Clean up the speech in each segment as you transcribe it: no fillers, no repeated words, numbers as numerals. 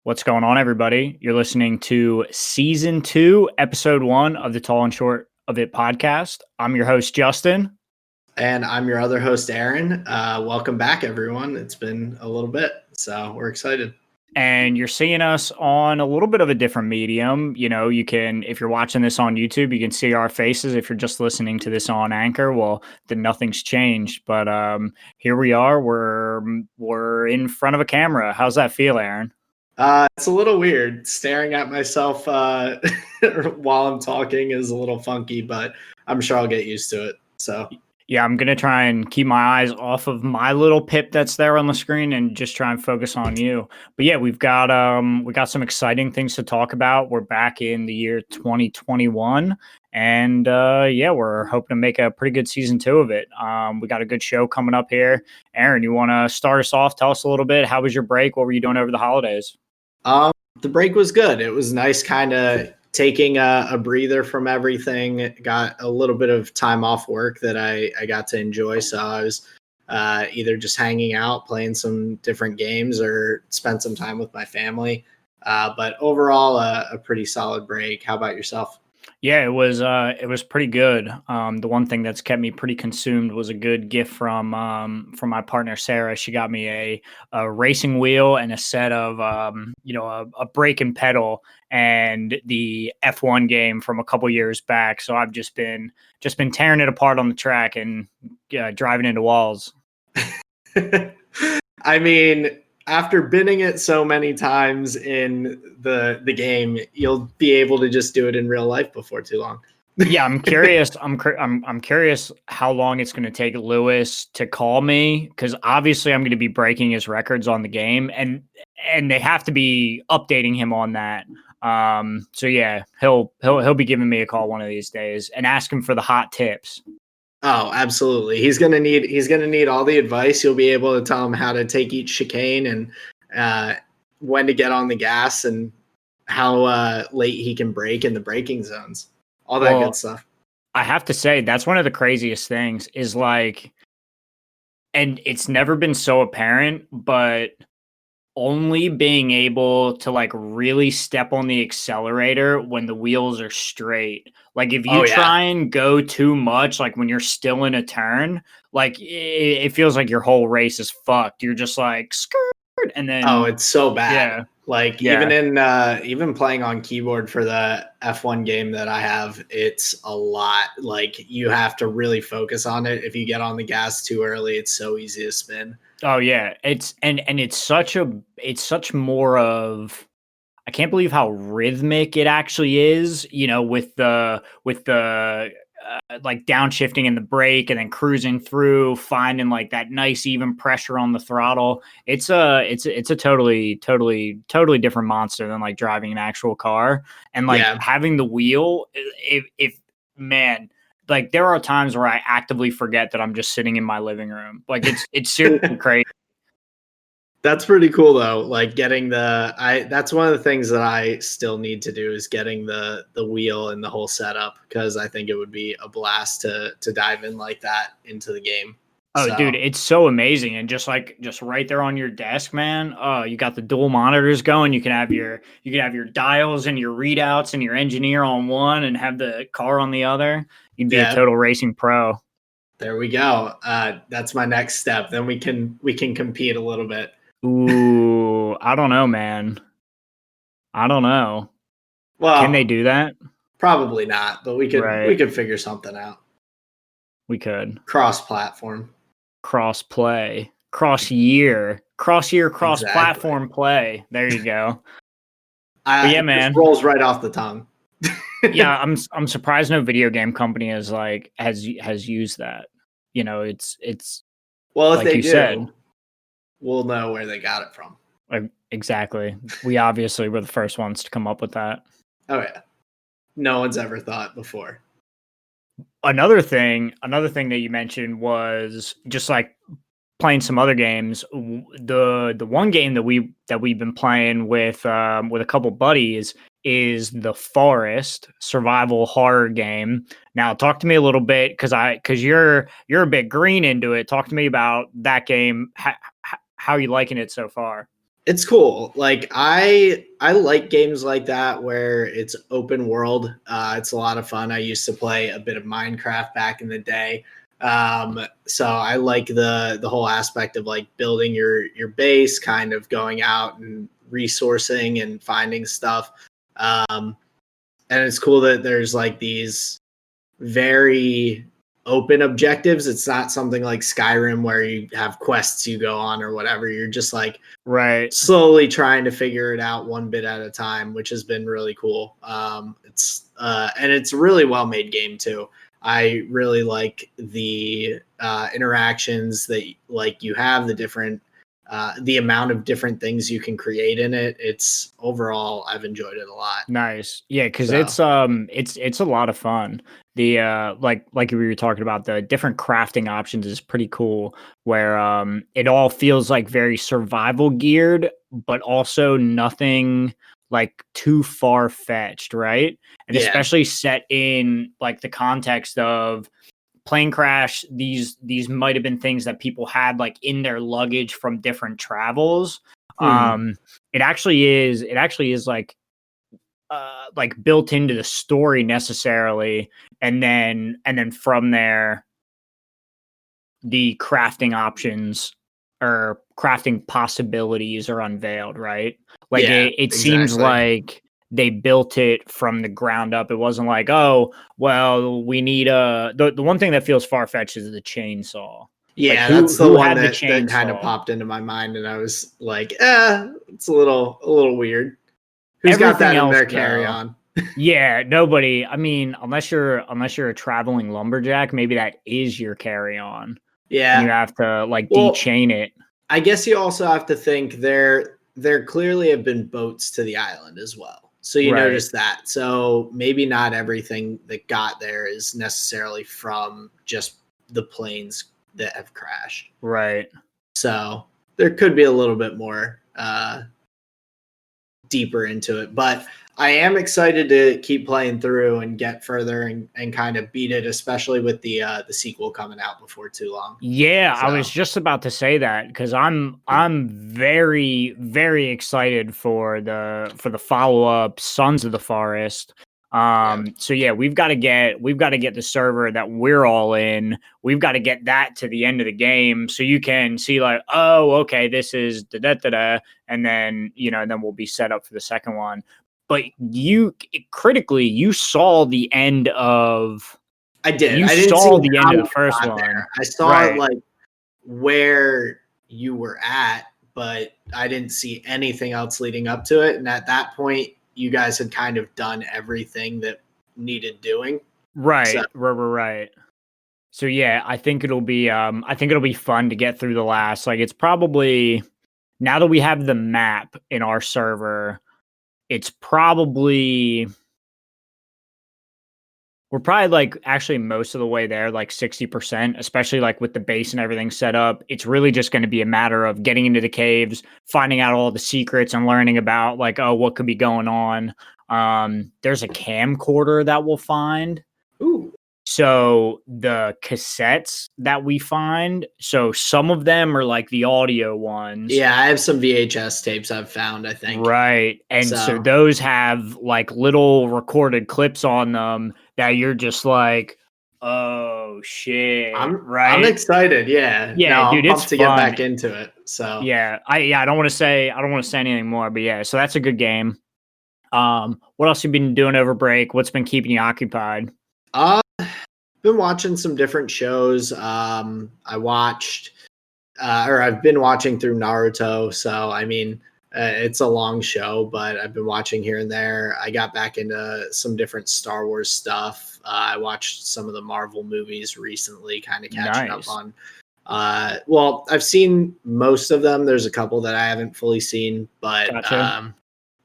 What's going on, everybody? You're listening to Season 2, Episode 1 of the Tall and Short of It podcast. I'm your host, Justin. And I'm your other host, Aaron. Welcome back, everyone. It's been a little bit, so we're excited. And you're seeing us on a little bit of a different medium. You know, you can, if you're watching this on YouTube, you can see our faces. If you're just listening to this on Anchor, well, then nothing's changed. But here we are. We're in front of a camera. How's that feel, Aaron? It's a little weird. Staring at myself while I'm talking is a little funky, but I'm sure I'll get used to it. So yeah, I'm going to try and keep my eyes off of my little pip that's there on the screen and just try and focus on you. But yeah, we got some exciting things to talk about. We're back in the year 2021 and yeah, we're hoping to make a pretty good season 2 of it. We got a good show coming up here. Aaron, you want to start us off? Tell us a little bit. How was your break? What were you doing over the holidays? The break was good. It was nice kind of taking a breather from everything. Got a little bit of time off work that I got to enjoy. So I was either just hanging out, playing some different games, or spent some time with my family. But overall, a pretty solid break. How about yourself? Yeah, it was pretty good. The one thing that's kept me pretty consumed was a good gift from my partner Sarah. She got me a racing wheel and a set of a brake and pedal and the F1 game from a couple years back. So I've just been tearing it apart on the track and driving into walls. I mean, after binning it so many times in the game, you'll be able to just do it in real life before too long. Yeah, I'm curious. I'm curious how long it's going to take Lewis to call me, because obviously I'm going to be breaking his records on the game, and they have to be updating him on that. So yeah, he'll be giving me a call one of these days and ask him for the hot tips. Oh, absolutely. He's gonna need all the advice. You'll be able to tell him how to take each chicane and when to get on the gas and how late he can brake in the braking zones. All that good stuff. I have to say, that's one of the craziest things is like, and it's never been so apparent, but only being able to like really step on the accelerator when the wheels are straight. Like if you try and go too much, like when you're still in a turn, like it feels like your whole race is fucked. You're just like skirt, and then it's so bad. Yeah. Like even playing on keyboard for the F1 game that I have, it's a lot. Like you have to really focus on it. If you get on the gas too early, it's so easy to spin. Oh yeah, it's such more of, I can't believe how rhythmic it actually is, you know, with the like downshifting and the brake and then cruising through, finding like that nice even pressure on the throttle. It's a totally different monster than like driving an actual car, and like having the wheel. If man, like there are times where I actively forget that I'm just sitting in my living room. Like it's seriously crazy. That's pretty cool though. Like getting that's one of the things that I still need to do is getting the wheel and the whole setup, because I think it would be a blast to dive in like that into the game. Oh, dude, it's so amazing. And just right there on your desk, man. Oh, you got the dual monitors going. You can have your dials and your readouts and your engineer on one and have the car on the other. You'd be a total racing pro. There we go. That's my next step. Then we can compete a little bit. Ooh, I don't know, man. I don't know. Well, can they do that? Probably not, but we could figure something out. We could. Cross-platform. Cross-play. Cross-year, cross-platform play. There you go. Yeah, man. It rolls right off the tongue. Yeah, I'm surprised no video game company has used that. You know, it's well, if like they you said, we'll know where they got it from. Exactly. We obviously were the first ones to come up with that. Oh yeah. No one's ever thought before. Another thing that you mentioned was just like playing some other games. The one game that we've been playing with a couple buddies is the Forest survival horror game. Now, talk to me a little bit, because you're a bit green into it. Talk to me about that game. How are you liking it so far? It's cool. Like I like games like that where it's open world. It's a lot of fun. I used to play a bit of Minecraft back in the day. So I like the whole aspect of like building your base, kind of going out and resourcing and finding stuff. And it's cool that there's like these very open objectives. It's not something like Skyrim where you have quests you go on or whatever. You're just like Right. slowly trying to figure it out one bit at a time, which has been really cool. And it's a really well made game too. I really like the interactions that like you have, the different the amount of different things you can create in it. It's overall, I've enjoyed it a lot. Nice. Yeah, because So it's a lot of fun. The like we were talking about, the different crafting options is pretty cool, where it all feels like very survival geared, but also nothing like too far fetched, right? And yeah. especially set in like the context of plane crash, these might have been things that people had like in their luggage from different travels. Hmm. It actually is like built into the story necessarily, and then from there the crafting options or crafting possibilities are unveiled, right? Like Yeah, it seems exactly. like they built it from the ground up. It wasn't like, oh, well, we need the one thing that feels far-fetched is the chainsaw. Like Yeah, who that's the who one had the that kind of chainsaw? popped into my mind, and I was like, it's a little weird. Who's got Everything that in else their carry though. on? Yeah, nobody. I mean, unless you're a traveling lumberjack, maybe that is your carry-on, and you Yeah. have to like Well, dechain it. I guess you also have to think there clearly have been boats to the island as well. So you Right, notice that. So maybe not everything that got there is necessarily from just the planes that have crashed. right. So there could be a little bit more deeper into it. But I am excited to keep playing through and get further and kind of beat it, especially with the sequel coming out before too long. Yeah, I was So just about to say that because I'm very very excited for the follow up Sons of the Forest. yeah. So yeah, we've got to get the server that we're all in. We've got to get that to the end of the game so you can see like, oh, okay, this is da da da da, and then then we'll be set up for the second one. But critically, I did. you I didn't see saw the end how of you the first got one, there. I saw right? like where you were at, but I didn't see anything else leading up to it. And at that point, you guys had kind of done everything that needed doing. So Right. So yeah, I think it'll be fun to get through the last. Like it's probably now that we have the map in our server, it's probably we're probably like actually most of the way there, like 60%, especially like with the base and everything set up. It's really just going to be a matter of getting into the caves, finding out all the secrets and learning about like, oh, what could be going on. There's a camcorder that we'll find. ooh. So the cassettes that we find, so some of them are like the audio ones, Yeah, I have some VHS tapes I've found, I think. right? And so So those have like little recorded clips on them that you're just like, oh shit, I'm right? excited. Yeah. No, Yeah, I'm dude, it's pumped to get fun. back into it. So I don't want to say anything more, but yeah, so that's a good game. What else you been doing over break? What's been keeping you occupied? uh been watching some different shows. I've been watching through Naruto. So, I mean, it's a long show, but I've been watching here and there. I got back into some different Star Wars stuff. I watched some of the Marvel movies recently, kind of catching up Nice. on. Well, I've seen most of them. There's a couple that I haven't fully seen, Gotcha.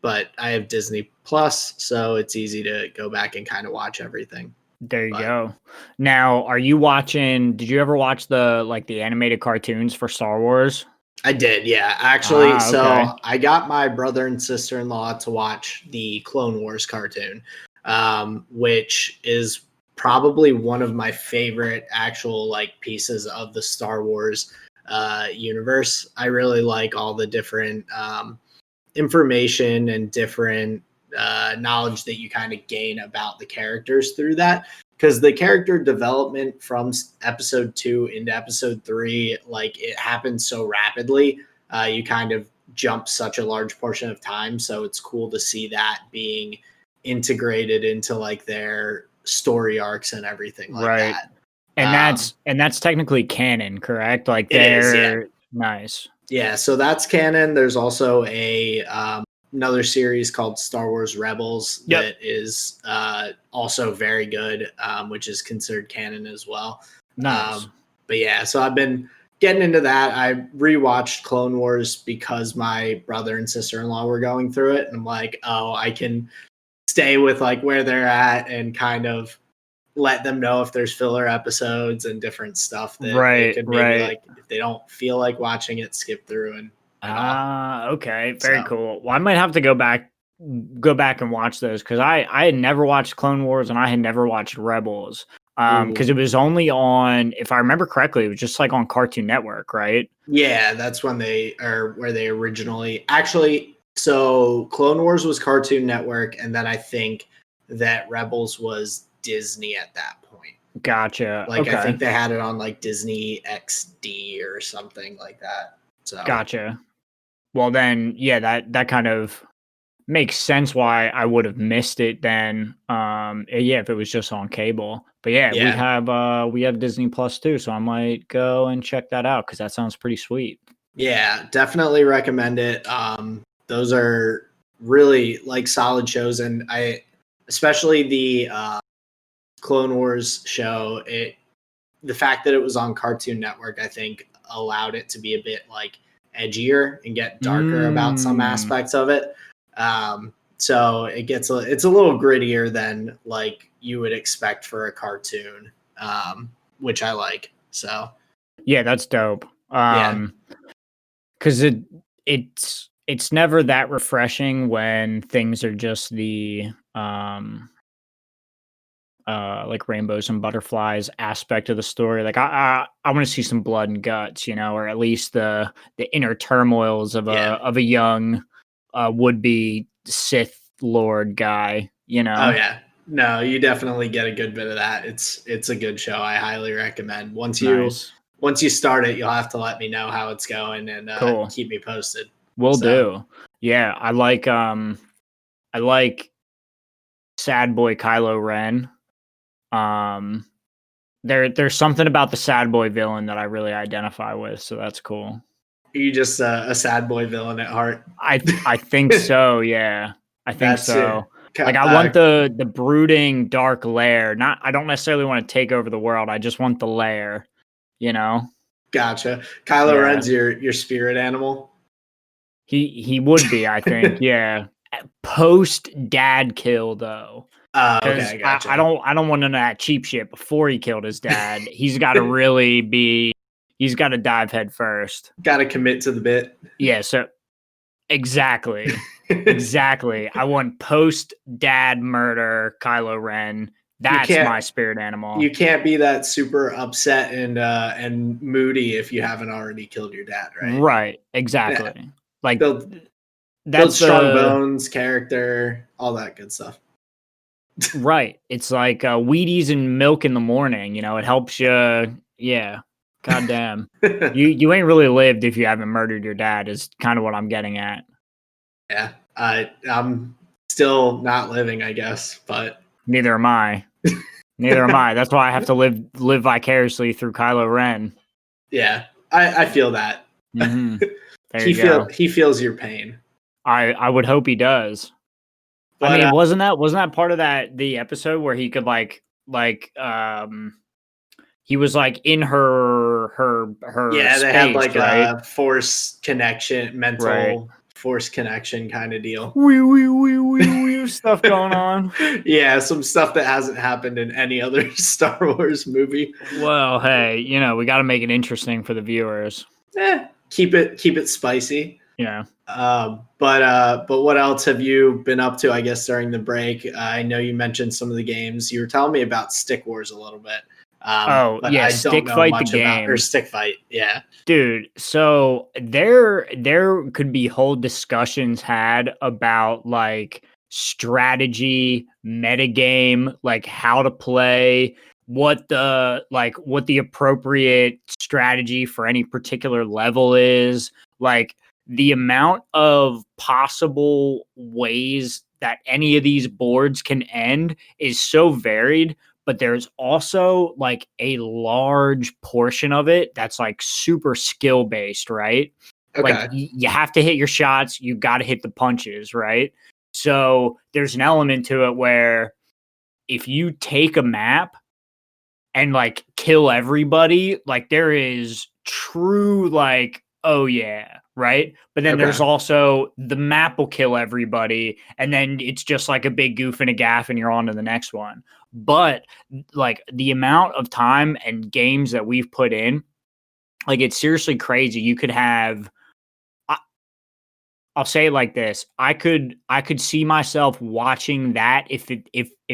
but I have Disney Plus, so it's easy to go back and kind of watch everything. There you But go. Now, did you ever watch the animated cartoons for Star Wars? I did, yeah. Actually, Ah, okay. so I got my brother and sister in law to watch the Clone Wars cartoon, which is probably one of my favorite actual like pieces of the Star Wars universe. I really like all the different information and different knowledge that you kind of gain about the characters through that. Because the character development from episode 2 into episode 3, like it happens so rapidly. You kind of jump such a large portion of time. So it's cool to see that being integrated into like their story arcs and everything like that. And that's technically canon, correct? Like they're nice. Yeah, so that's canon. There's also a another series called Star Wars Rebels that is also very good, which is considered canon as well. Nice. But yeah, so I've been getting into that. I rewatched Clone Wars because my brother and sister-in-law were going through it, and I'm like, oh, I can stay with like where they're at and kind of let them know if there's filler episodes and different stuff that they could maybe like, if they don't feel like watching it, skip through and okay, very cool. Well, I might have to go back and watch those because I had never watched Clone Wars and I had never watched Rebels because it was only on, if I remember correctly, it was just like on Cartoon Network, right? Yeah, that's when where they originally actually. So Clone Wars was Cartoon Network, and then I think that Rebels was Disney at that point. Gotcha. Like I think they had it on like Disney XD or something like that. So gotcha. Well then, yeah, that kind of makes sense why I would have missed it then. If it was just on cable. But we have Disney Plus too, so I might go and check that out because that sounds pretty sweet. Yeah, definitely recommend it. Those are really like solid shows, and I especially the Clone Wars show, the fact that it was on Cartoon Network, I think allowed it to be a bit like edgier and get darker about some aspects of it. So it's a little grittier than like you would expect for a cartoon, which I like. So yeah, that's dope. Because it's never that refreshing when things are just the like rainbows and butterflies aspect of the story. Like I want to see some blood and guts, or at least the inner turmoils of a young would-be Sith Lord guy, Oh yeah. No, you definitely get a good bit of that. It's a good show. I highly recommend. Once you start it, you'll have to let me know how it's going and keep me posted. Will do. Yeah, I like sad boy Kylo Ren. There's something about the sad boy villain that I really identify with, so that's cool. Are you just a sad boy villain at heart? I think so, yeah. I think so. Like I want the brooding dark lair. I don't necessarily want to take over the world. I just want the lair, Gotcha. Kylo Ren's your spirit animal. He would be, I think, yeah. Post dad kill though. Okay, gotcha. I don't want none of that cheap shit before he killed his dad. He's got to really be. He's got to dive head first. Got to commit to the bit. Yeah. So exactly. I want post dad murder Kylo Ren. That's my spirit animal. You can't be that super upset and moody if you haven't already killed your dad, right? Right. Exactly. Yeah. Like that's strong bones, character, all that good stuff. Right. It's like Wheaties and milk in the morning. It helps you. Yeah. God damn. you ain't really lived if you haven't murdered your dad is kind of what I'm getting at. Yeah. I'm still not living, I guess, but neither am I. Neither am I. That's why I have to live vicariously through Kylo Ren. Yeah. I feel that. Mm-hmm. He feels your pain. I would hope he does. But, I mean, wasn't that part of the episode where he could he was like in her yeah, space, they had like right? a force connection, mental force connection kind of deal. Stuff going on. Yeah, some stuff that hasn't happened in any other Star Wars movie. Well, hey, we got to make it interesting for the viewers. Keep it spicy. Yeah. But what else have you been up to, I guess, during the break? I know you mentioned some of the games. You were telling me about Stick Wars a little bit. Oh But yeah, I don't Stick know Fight the much about or game. Stick Fight. Yeah. Dude, so there could be whole discussions had about like strategy, metagame, like how to play, what the appropriate strategy for any particular level is, like the amount of possible ways that any of these boards can end is so varied, but there's also like a large portion of it that's like super skill based, right? Like Okay. you have to hit your shots, you got to hit the punches, right? So there's an element to it where if you take a map and like kill everybody, like there is true like, oh yeah, right? But then Okay. there's also the map will kill everybody, and then it's just like a big goof and a gaff, and you're on to the next one. But like the amount of time and games that we've put in, like it's seriously crazy. You could have I'll say it like this. I could see myself watching that if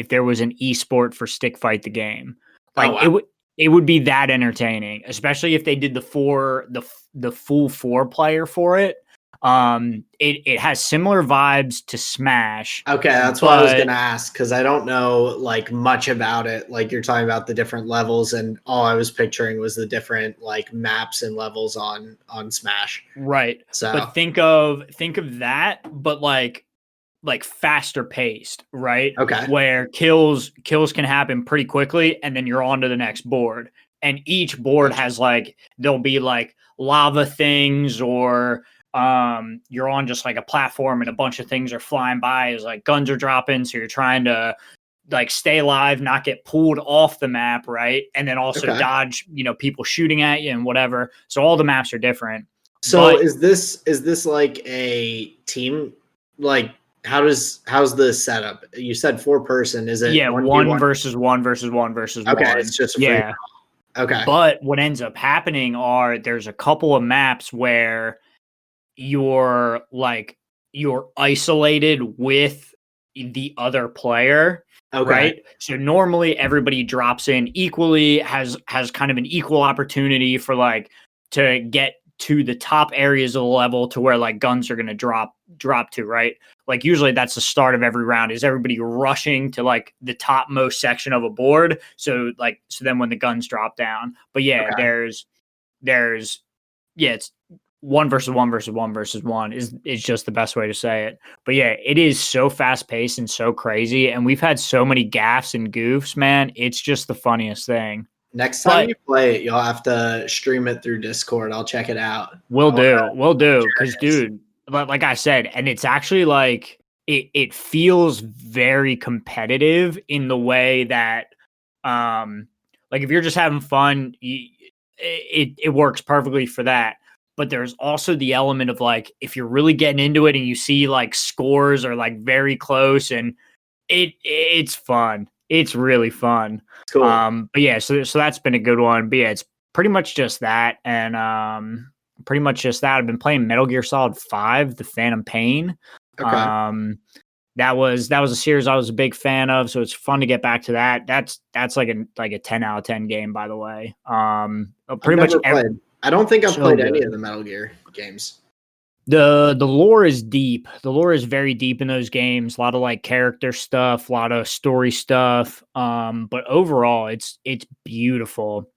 there was an esport for Stick Fight the game. Oh Like wow. it would be that entertaining, especially if they did the full 4 player for it. It has similar vibes to Smash, Okay, that's what I was but gonna ask because I don't know like much about it. Like you're talking about the different levels, and all I was picturing was the different like maps and levels on Smash. right. So But think of that, but like faster paced, right? okay, Where kills can happen pretty quickly and then you're on to the next board. And each board gotcha. has like there'll be like lava things or you're on just like a platform and a bunch of things are flying by as like guns are dropping, so you're trying to like stay alive, not get pulled off the map, right? And then also Okay. dodge, people shooting at you and whatever. So all the maps are different. So But is this like a team? Like how's the setup? You said 4 person. Is it yeah, 1v1? one versus one versus one versus Okay, it's one. just a free. Yeah. Okay. But what ends up happening are there's a couple of maps where you're like you're isolated with the other player, Okay. right? So normally everybody drops in equally, has kind of an equal opportunity for like to get to the top areas of the level to where like guns are going to drop to, right? Like usually that's the start of every round is everybody rushing to like the topmost section of a board, so then when the guns drop down. But yeah, Okay. there's yeah, it's one versus one versus one versus one is just the best way to say it. But yeah, it is so fast paced and so crazy, and we've had so many gaffes and goofs, man. It's just the funniest thing. Next time But you play it, you'll have to stream it through Discord. I'll check it out. we'll I want do, we'll to. I'm do, because curious. dude, like I said, and it's actually like it feels very competitive in the way that um like if you're just having fun, it works perfectly for that. But there's also the element of like if you're really getting into it and you see like scores are like very close, and it's fun. It's really fun. Cool. But yeah, so that's been a good one. But yeah, it's pretty much just that, and pretty much just that. I've been playing Metal Gear Solid 5, The Phantom Pain. Okay. That was a series I was a big fan of, so it's fun to get back to that. That's like a 10 out of 10 game, by the way. I've Pretty much never played. I don't think I've so played any of good. the Metal Gear games. The lore is deep. The lore is very deep in those games. A lot of like character stuff, a lot of story stuff. But overall, it's beautiful.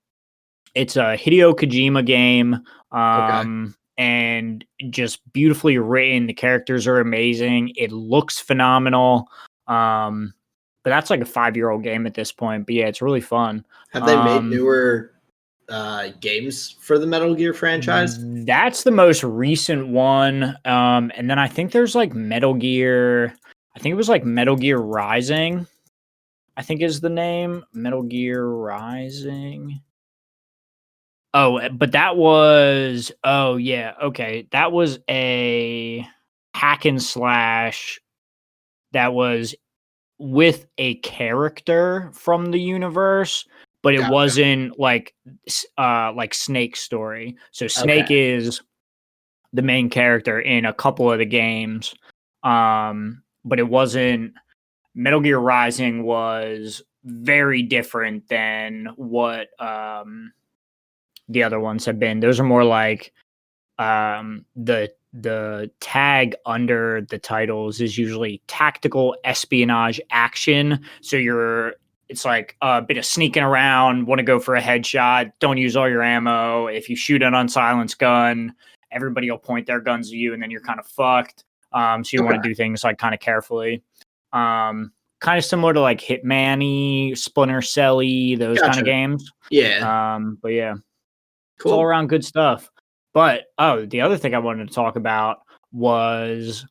It's a Hideo Kojima game, Okay. and just beautifully written. The characters are amazing. It looks phenomenal. But that's like a 5-year-old game at this point. But yeah, it's really fun. Have they made Um, newer games for the Metal Gear franchise? that's the most recent one. And then I think there's like Metal Gear. I think it was like Metal Gear Rising. I think is the name Metal Gear Rising. Oh, but that was oh yeah, okay. That was a hack and slash that was with a character from the universe, but it Gotcha. wasn't like Snake's story. So Okay. Snake is the main character in a couple of the games. But it wasn't Metal Gear Rising was very different than what the other ones have been. Those are more like the tag under the titles is usually tactical espionage action. So it's like a bit of sneaking around, want to go for a headshot, don't use all your ammo. If you shoot an unsilenced gun, everybody will point their guns at you and then you're kind of fucked. So you want to do things like kind of carefully. Kind of similar to like Hitman-y, Splinter Cell-y, those kind of games. Yeah. But yeah, Cool. it's all around good stuff. But the other thing I wanted to talk about was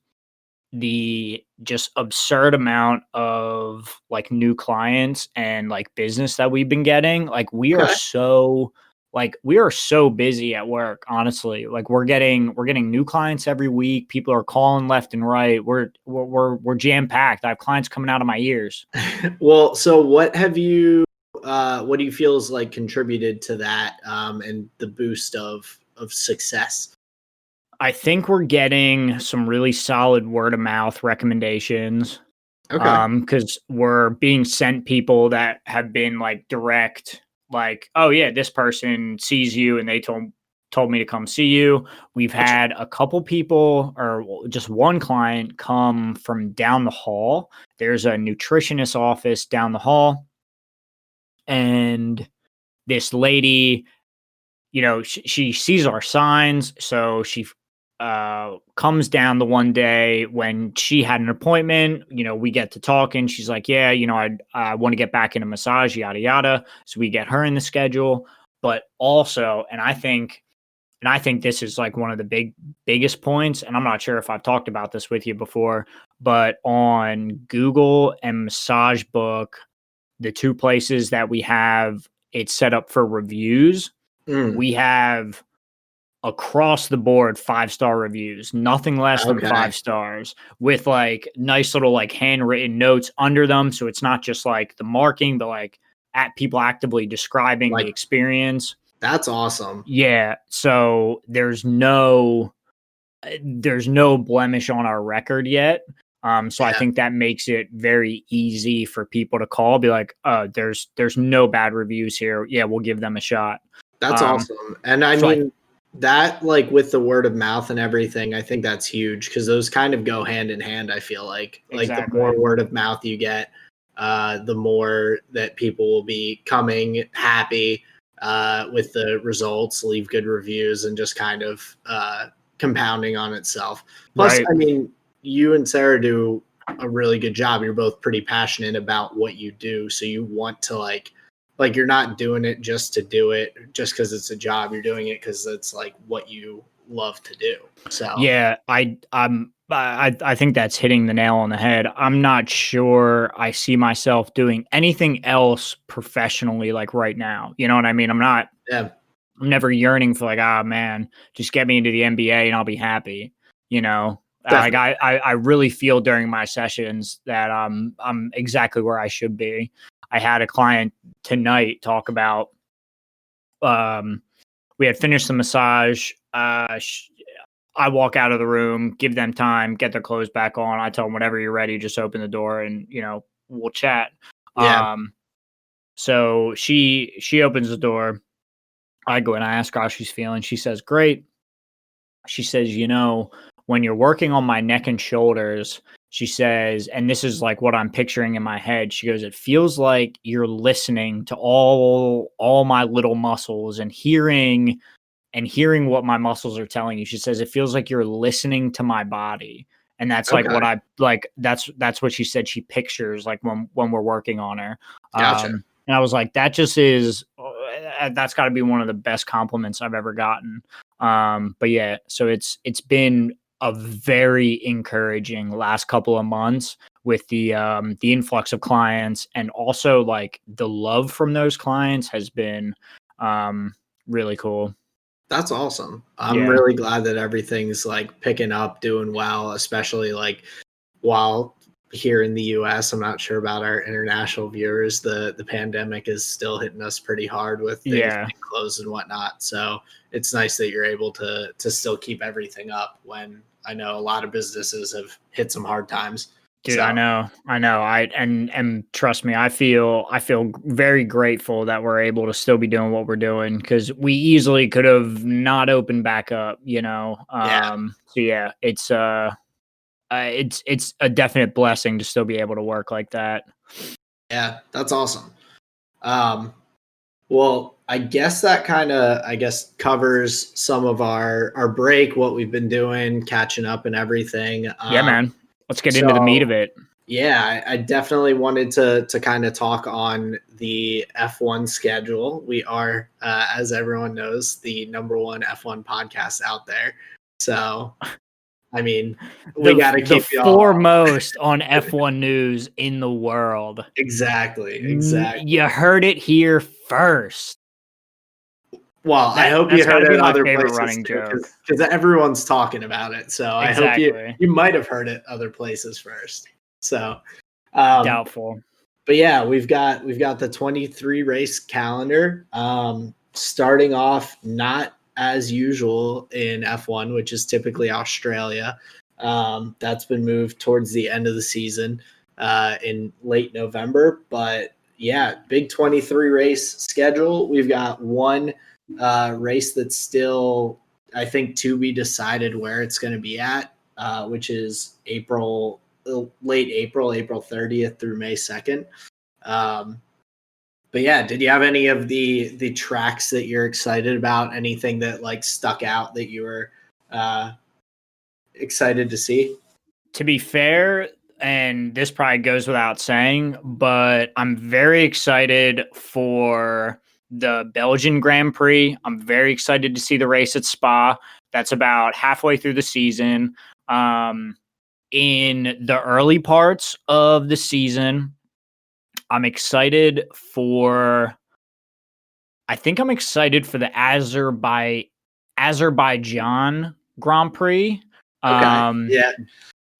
the just absurd amount of like new clients and like business that we've been getting. Like we are so busy at work, honestly. Like we're getting new clients every week. People are calling left and right. We're jam packed. I have clients coming out of my ears. Well, so what do you feel is like contributed to that and the boost of success? I think we're getting some really solid word of mouth recommendations. Because we're being sent people that have been like direct, like, oh yeah, this person sees you and they told me to come see you. We've had a couple people or just one client come from down the hall. There's a nutritionist office down the hall. And this lady, you know, she sees our signs. So she comes down the one day when she had an appointment. You know, we get to talking. She's like, yeah, you know, I want to get back into massage, yada, yada. So we get her in the schedule. But also, and I think this is like one of the biggest points, and I'm not sure if I've talked about this with you before, but on Google and Massage Book, the two places that we have it set up for reviews, we have across the board 5-star reviews, nothing less than 5 stars, with like nice little like handwritten notes under them. So it's not just like the marking, but like at people actively describing the experience. That's awesome. Yeah. So there's no blemish on our record yet. So I think that makes it very easy for people to call, be like, there's no bad reviews here. Yeah, we'll give them a shot. That's awesome. And I mean, that like with the word of mouth and everything, I think that's huge because those kind of go hand in hand. I feel like the more word of mouth you get, the more that people will be coming happy with the results, leave good reviews, and just kind of compounding on itself. Plus, I mean, you and Sarah do a really good job. You're both pretty passionate about what you do, so you want to like you're not doing it just to do it, just because it's a job. You're doing it because it's like what you love to do. So yeah, I think that's hitting the nail on the head. I'm not sure I see myself doing anything else professionally like right now. You know what I mean? I'm never yearning for like, man, just get me into the NBA and I'll be happy. You know, like I really feel during my sessions that I'm exactly where I should be. I had a client tonight talk about, we had finished the massage. I walk out of the room, give them time, get their clothes back on. I tell them, whenever you're ready, just open the door and, you know, we'll chat. So she opens the door. I go and I ask her how she's feeling. She says, great. She says, you know, when you're working on my neck and shoulders, she says, and this is like what I'm picturing in my head. She goes, it feels like you're listening to all my little muscles and hearing what my muscles are telling you. She says, it feels like you're listening to my body. And that's like what I like. That's what she said. She pictures like when we're working on her. Gotcha. And I was like, that just is, that's gotta be one of the best compliments I've ever gotten. But yeah, so it's been a very encouraging last couple of months with the influx of clients, and also like the love from those clients has been really cool. That's awesome. I'm really glad that everything's like picking up, doing well, especially like while here in the US. I'm not sure about our international viewers. The pandemic is still hitting us pretty hard with things being closed and whatnot. So it's nice that you're able to still keep everything up when I know a lot of businesses have hit some hard times. Dude, So I know. And trust me, I feel very grateful that we're able to still be doing what we're doing because we easily could have not opened back up, you know. yeah, So yeah, it's a definite blessing to still be able to work like that. yeah, that's awesome. Um, well, I guess that kind of covers some of our break, what we've been doing, catching up, and everything. Yeah, man. Let's get into the meat So of it. yeah, I definitely wanted to kind of talk on the F1 schedule. We are, as everyone knows, the number one F1 podcast out there. So I mean, we got to The keep y'all foremost on F1 news in the world. exactly. You heard it here first. Well, I hope you That's got heard to it be my other favorite places running too, joke. because everyone's talking about it. So I hope Exactly. you might have heard it other places first. So, um, Doubtful. but yeah, we've got the 23 race calendar. Starting off not as usual in F1, which is typically Australia. That's been moved towards the end of the season in late November. But yeah, big 23 race schedule. We've got one race that's still, I think, to be decided where it's going to be at, which is late April 30th through May 2nd. But yeah, did you have any of the tracks that you're excited about? Anything that like stuck out that you were excited to see? To be fair, and this probably goes without saying, but I'm very excited for the Belgian Grand Prix. I'm very excited to see the race at Spa. That's about halfway through the season. In the early parts of the season, I'm excited for. I think I'm excited for the Azerbaijan Grand Prix. Okay. Um, Yeah.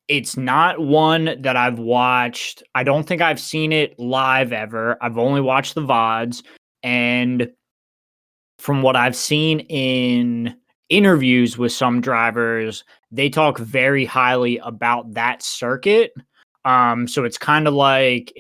it's not one that I've watched. I don't think I've seen it live ever. I've only watched the VODs. And from what I've seen in interviews with some drivers, they talk very highly about that circuit. So it's kind of like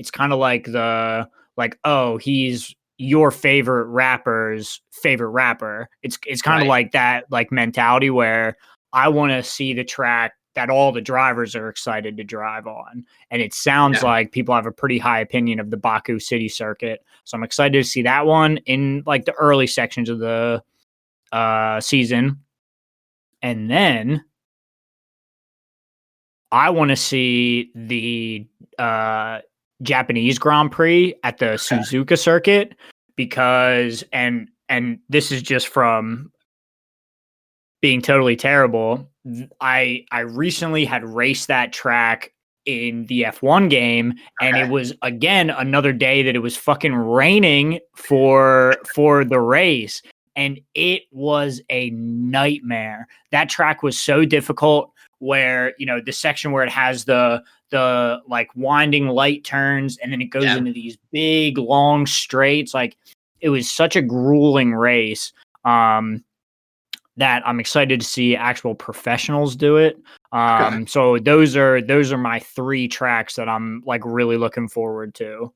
oh, he's your favorite rapper's favorite rapper. It's kind of Right. like that like mentality where I want to see the track that all the drivers are excited to drive on. And it sounds Yeah. like people have a pretty high opinion of the Baku City circuit. So I'm excited to see that one in like the early sections of the season. And then I want to see the Japanese Grand Prix at the Okay. Suzuka circuit because and this is just from being totally terrible. I recently had raced that track in the F1 game and it Okay. was again another day that it was fucking raining for the race and it was a nightmare. That track was so difficult where, you know, the section where it has the like winding light turns and then it goes Yeah. into these big long straights, like it was such a grueling race. That I'm excited to see actual professionals do it. Okay. So those are my three tracks that I'm like really looking forward to.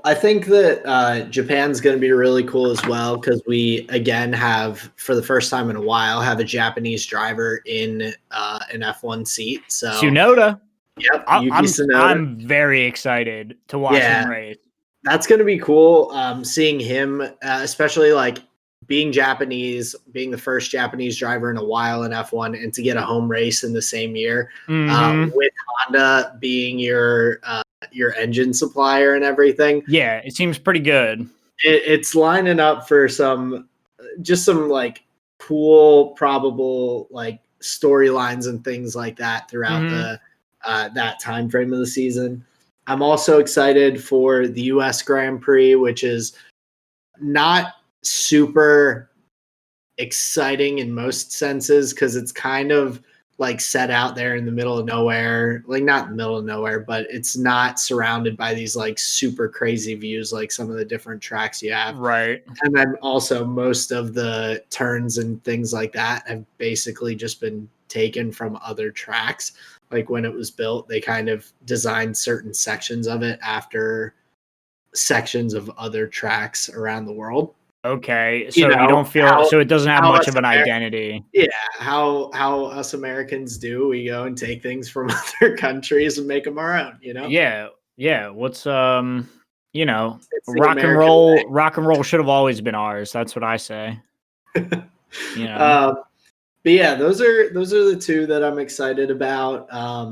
I think that Japan's going to be really cool as well because we again have, for the first time in a while, have a Japanese driver in an F1 seat. So, Tsunoda, yep, Yuki Tsunoda. I'm very excited to watch him Yeah, race. that's going to be cool. Seeing him, especially like being Japanese, being the first Japanese driver in a while in F1, and to get a home race in the same year, Mm-hmm. with Honda being your engine supplier and everything. Yeah, it seems pretty good. It's lining up for some like cool probable like storylines and things like that throughout Mm-hmm. the that time frame of the season. I'm also excited for the US Grand Prix, which is not super exciting in most senses because it's kind of like set out there in the middle of nowhere, like not in the middle of nowhere, but it's not surrounded by these like super crazy views like some of the different tracks you have. Right. And then also most of the turns and things like that have basically just been taken from other tracks. like when it was built, they kind of designed certain sections of it after sections of other tracks around the world. Okay, You so you know, don't feel so it doesn't have how much us of an Amer identity. yeah, how us Americans do, we go and take things from other countries and make them our own, you know? Yeah, yeah. What's you know, It's the American rock and roll should have always been ours. That's what I say. way. You know. Um, but yeah, those are the two that I'm excited about. I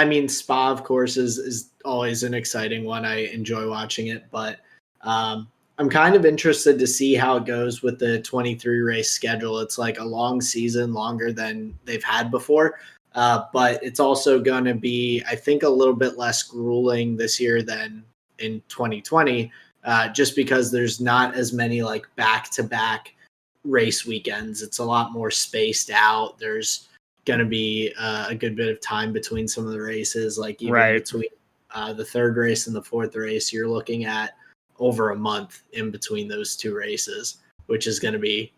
mean, Spa, of course, is always an exciting one. I enjoy watching it, but I'm kind of interested to see how it goes with the 23 race schedule. It's like a long season, longer than they've had before. But it's also going to be, I think, a little bit less grueling this year than in 2020, just because there's not as many like back-to-back race weekends. It's a lot more spaced out. There's going to be a good bit of time between some of the races, like even Right. between the third race and the fourth race, you're looking at over a month in between those two races, which is going to be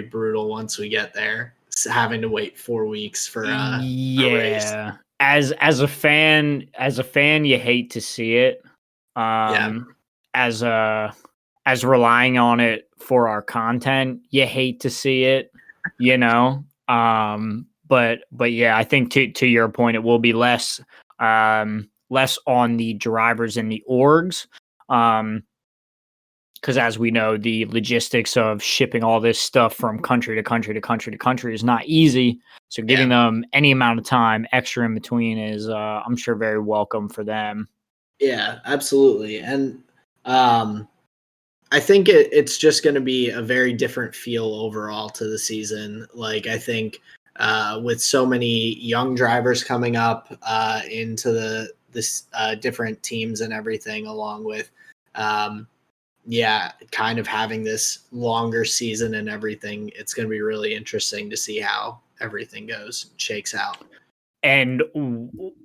brutal once we get there. Having to wait 4 weeks for a race. Yeah. As a fan, you hate to see it. Yeah, As as relying on it for our content, you hate to see it, you know. But yeah, I think to your point, it will be less on the drivers and the orgs. Because as we know, the logistics of shipping all this stuff from country to country to country to country is not easy. So giving yeah, them any amount of time extra in between is, I'm sure, very welcome for them. yeah, absolutely. And I think it's just going to be a very different feel overall to the season. Like I think with so many young drivers coming up into this different teams and everything, along with yeah, kind of having this longer season and everything, it's going to be really interesting to see how everything goes, shakes out. And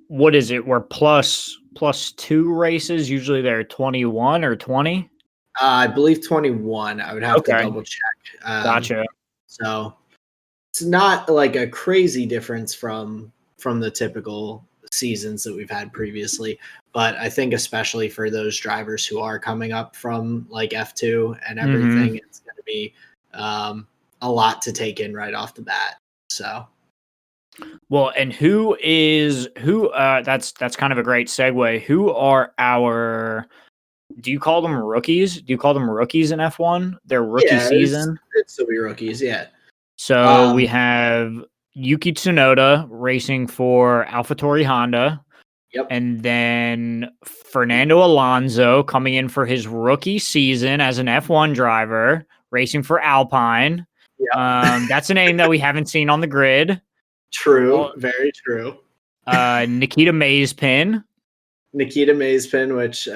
what is it? We're plus two races. Usually they're 21 or 20. I believe 21. I would have to Okay, double check. gotcha. So it's not like a crazy difference from the typical seasons that we've had previously, but I think especially for those drivers who are coming up from like F2 and everything, Hmm. it's going to be a lot to take in right off the bat. So Well, and who? That's kind of a great segue. Who are our? Do you call them rookies? Do you call them rookies in F1? Their rookie yeah, season. it's still be rookies. Yeah. So we Um, have Yuki Tsunoda racing for AlphaTauri Honda, yep. and then Fernando Alonso coming in for his rookie season as an F1 driver, racing for Alpine. Yep. That's a name that we haven't seen on the grid. True. Well, Very true. Nikita Mazepin. Nikita Mazepin, which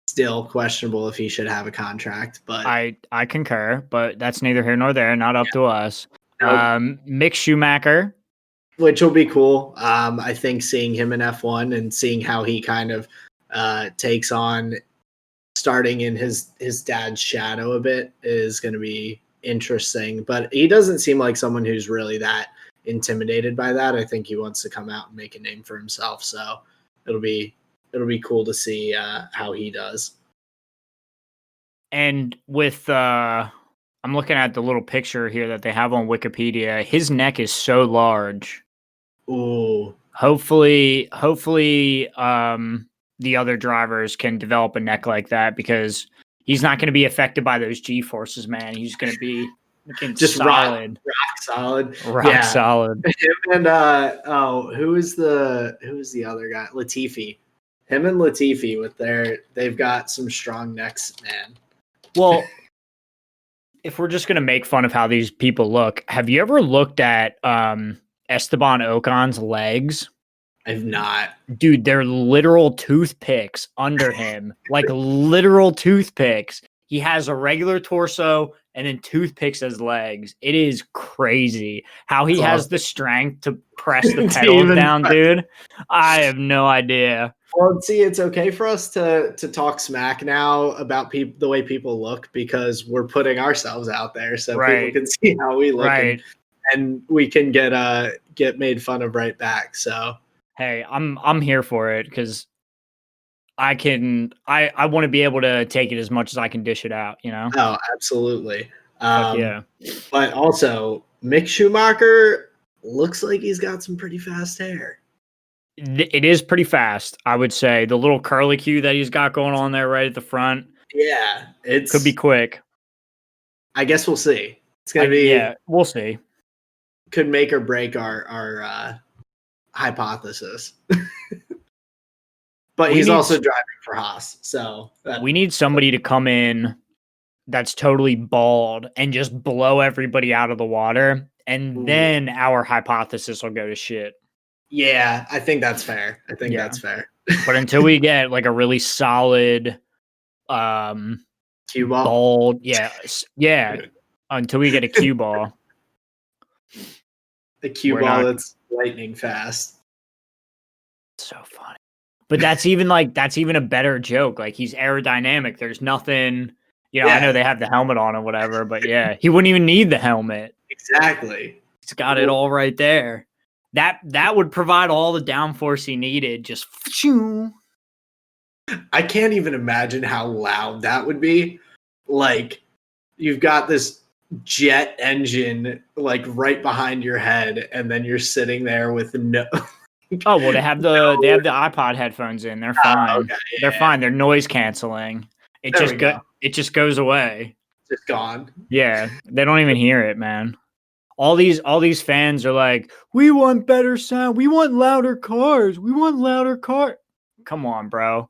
still questionable if he should have a contract, but I concur, but that's neither here nor there. Not up to us. nope. Mick Schumacher. Which will be cool. I think seeing him in F1 and seeing how he kind of takes on starting in his dad's shadow a bit is going to be interesting. But he doesn't seem like someone who's really that intimidated by that. I think he wants to come out and make a name for himself. So it'll be cool to see how he does. And with I'm looking at the little picture here that they have on Wikipedia. His neck is so large. Ooh, Hopefully the other drivers can develop a neck like that, because he's not going to be affected by those G forces, man. He's going to be looking just solid. rock solid. Rock Yeah. solid. Him and who is the other guy? Latifi. Him and Latifi they've got some strong necks, man. Well, if we're just going to make fun of how these people look, have you ever looked at Esteban Ocon's legs? I've not. Dude, they're literal toothpicks under him. Like literal toothpicks. He has a regular torso and then toothpicks as legs. It is crazy how he That's has the awesome. strength to press the To pedals even down, dude. I have no idea. Well, see, it's okay for us to talk smack now about the way people look, because we're putting ourselves out there so people Right. can see how we look, Right. and we can get made fun of right back. So hey, I'm here for it because I want to be able to take it as much as I can dish it out, you know? oh, absolutely. Fuck yeah. But also Mick Schumacher looks like he's got some pretty fast hair. It is pretty fast, I would say. The little curly cue that he's got going on there right at the front Yeah, could be quick. I guess we'll see. It's gonna be Yeah, we'll see. Could make or break our hypothesis. But he's also driving for Haas, so we need somebody to come in that's totally bald and just blow everybody out of the water, and then our hypothesis will go to shit. Yeah, I think that's fair. That's fair. But until we get like a really solid cue ball, bald, yeah, until we get a cue ball, a cue ball that's lightning fast. So funny. But that's even a better joke. Like, he's aerodynamic. There's nothing, you know, I know they have the helmet on or whatever, but yeah, he wouldn't even need the helmet. Exactly. He's got it all right there. That would provide all the downforce he needed. Just I can't even imagine how loud that would be. Like, you've got this jet engine like right behind your head, and then you're sitting there with no. Oh well, they have the iPod headphones in. They're fine. Okay, yeah. They're fine. They're noise canceling. It just goes away. Just gone. Yeah, they don't even hear it, man. All these fans are like, we want better sound. We want louder cars. We want louder car. Come on, bro.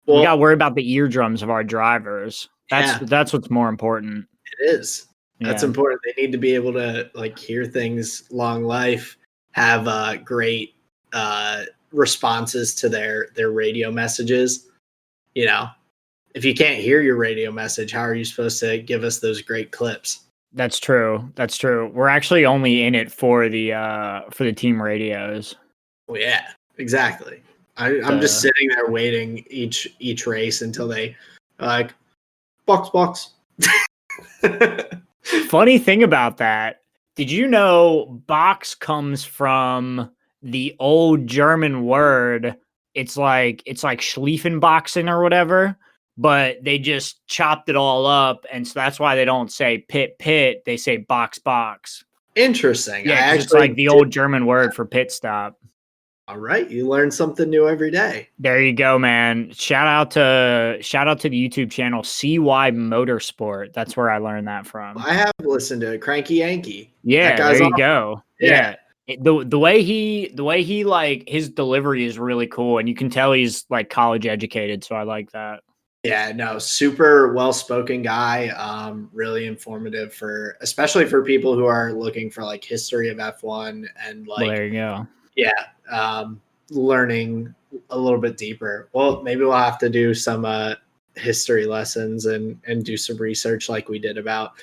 Well, we got to worry about the eardrums of our drivers. That's what's more important. It is. That's important. They need to be able to like hear things long life, have great responses to their radio messages. You know, if you can't hear your radio message, how are you supposed to give us those great clips? That's true. That's true. We're actually only in it for the team radios. Well, yeah, exactly. I'm just sitting there waiting each race until they like box. Funny thing about that, did you know box comes from the old German word? It's like Schlieffenboxen or whatever, but they just chopped it all up, and so that's why they don't say pit, they say box. Interesting. Yeah, it's like the old German word for pit stop. All right, you learn something new every day. There you go, man. Shout out to the YouTube channel CY Motorsport. That's where I learned that from. I have listened to it. Cranky Yankee. Yeah, there you go. Yeah. The way he like his delivery is really cool, and you can tell he's like college educated, so I like that. Yeah, no, super well-spoken guy. Really informative especially for people who are looking for like history of F1 and like. Well, there you go. Yeah, learning a little bit deeper. Well, maybe we'll have to do some history lessons and do some research like we did about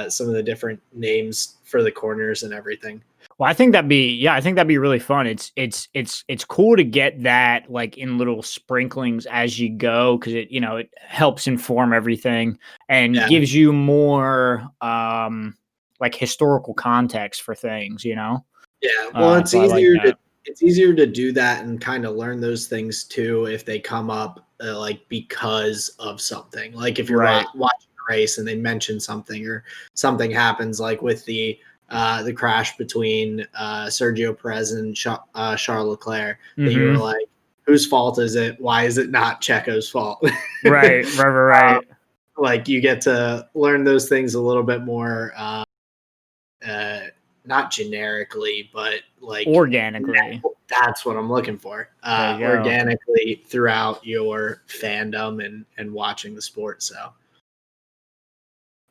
some of the different names for the corners and everything. Well, I think that'd be really fun. It's cool to get that like in little sprinklings as you go, because it helps inform everything and gives you more like historical context for things, you know. Yeah, well, it's easier to do that and kind of learn those things too if they come up like because of something. Like if you're watching a race and they mention something or something happens, like with the crash between Sergio Perez and Charles Leclerc, that you were like, whose fault is it? Why is it not Checo's fault? Right. Like you get to learn those things a little bit more. Not generically, but like organically. That's what I'm looking for. Organically throughout your fandom and watching the sport. So,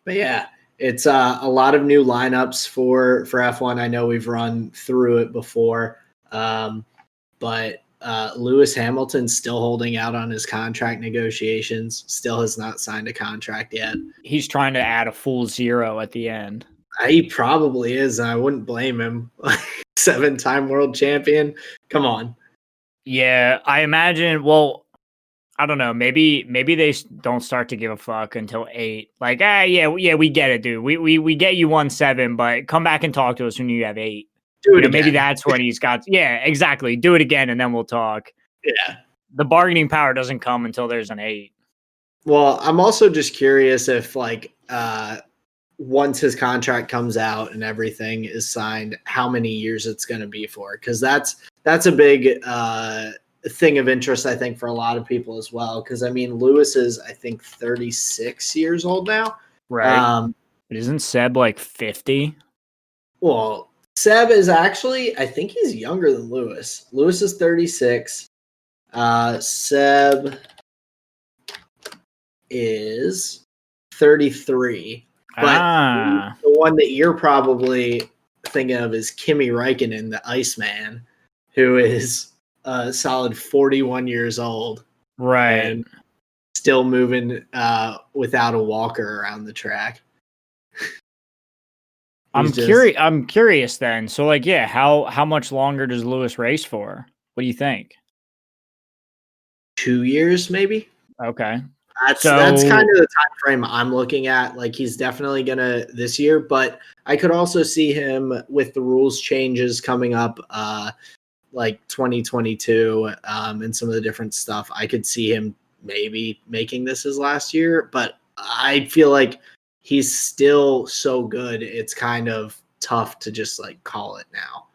but yeah, it's a lot of new lineups for F1. I know we've run through it before, but Lewis Hamilton's still holding out on his contract negotiations. Still has not signed a contract yet. He's trying to add a full 0 at the end. He probably is. I wouldn't blame him. 7-time world champion. Come on. Yeah, I imagine. Well, I don't know. Maybe they don't start to give a fuck until 8. Like, yeah, we get it, dude. We get you 1-7, but come back and talk to us when you have 8. Do it again. Maybe that's when he's got. Yeah, exactly. Do it again, and then we'll talk. Yeah. The bargaining power doesn't come until there's an 8. Well, I'm also just curious if like once his contract comes out and everything is signed, how many years it's going to be for? Because that's a big thing of interest, I think, for a lot of people as well. Because I mean, Lewis is, I think, 36 years old now. Right. But isn't Seb like 50? Well, Seb is actually, I think he's younger than Lewis. Lewis is 36. Seb is 33. But the one that you're probably thinking of is Kimi Räikkönen, the Iceman, who is a solid 41 years old. Right. And still moving without a walker around the track. I'm curious then. So like, yeah, how much longer does Lewis race for? What do you think? 2 years, maybe. Okay. That's kind of the time frame I'm looking at. Like, he's definitely gonna this year, but I could also see him with the rules changes coming up, like 2022, and some of the different stuff. I could see him maybe making this his last year, but I feel like he's still so good. It's kind of tough to just like call it now.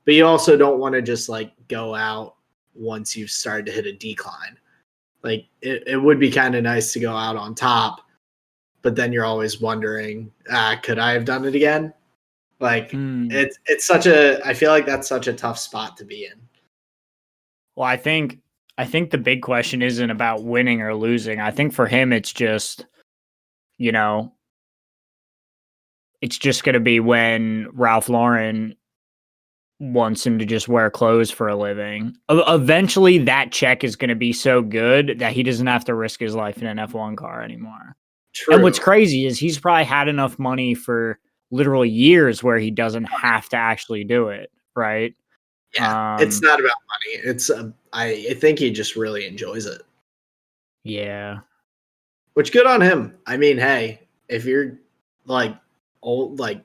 But you also don't want to just like go out once you've started to hit a decline. Like it would be kind of nice to go out on top, but then you're always wondering, could I have done it again? Like it's such a, I feel like that's such a tough spot to be in. Well, I think the big question isn't about winning or losing. I think for him, it's just, it's just going to be when Ralph Lauren wants him to just wear clothes for a living. Eventually, that check is going to be so good that he doesn't have to risk his life in an F1 car anymore. True. And what's crazy is he's probably had enough money for literal years where he doesn't have to actually do it, right? Yeah, it's not about money. It's I think he just really enjoys it. Yeah. Which, good on him. I mean, hey, if you're like old, like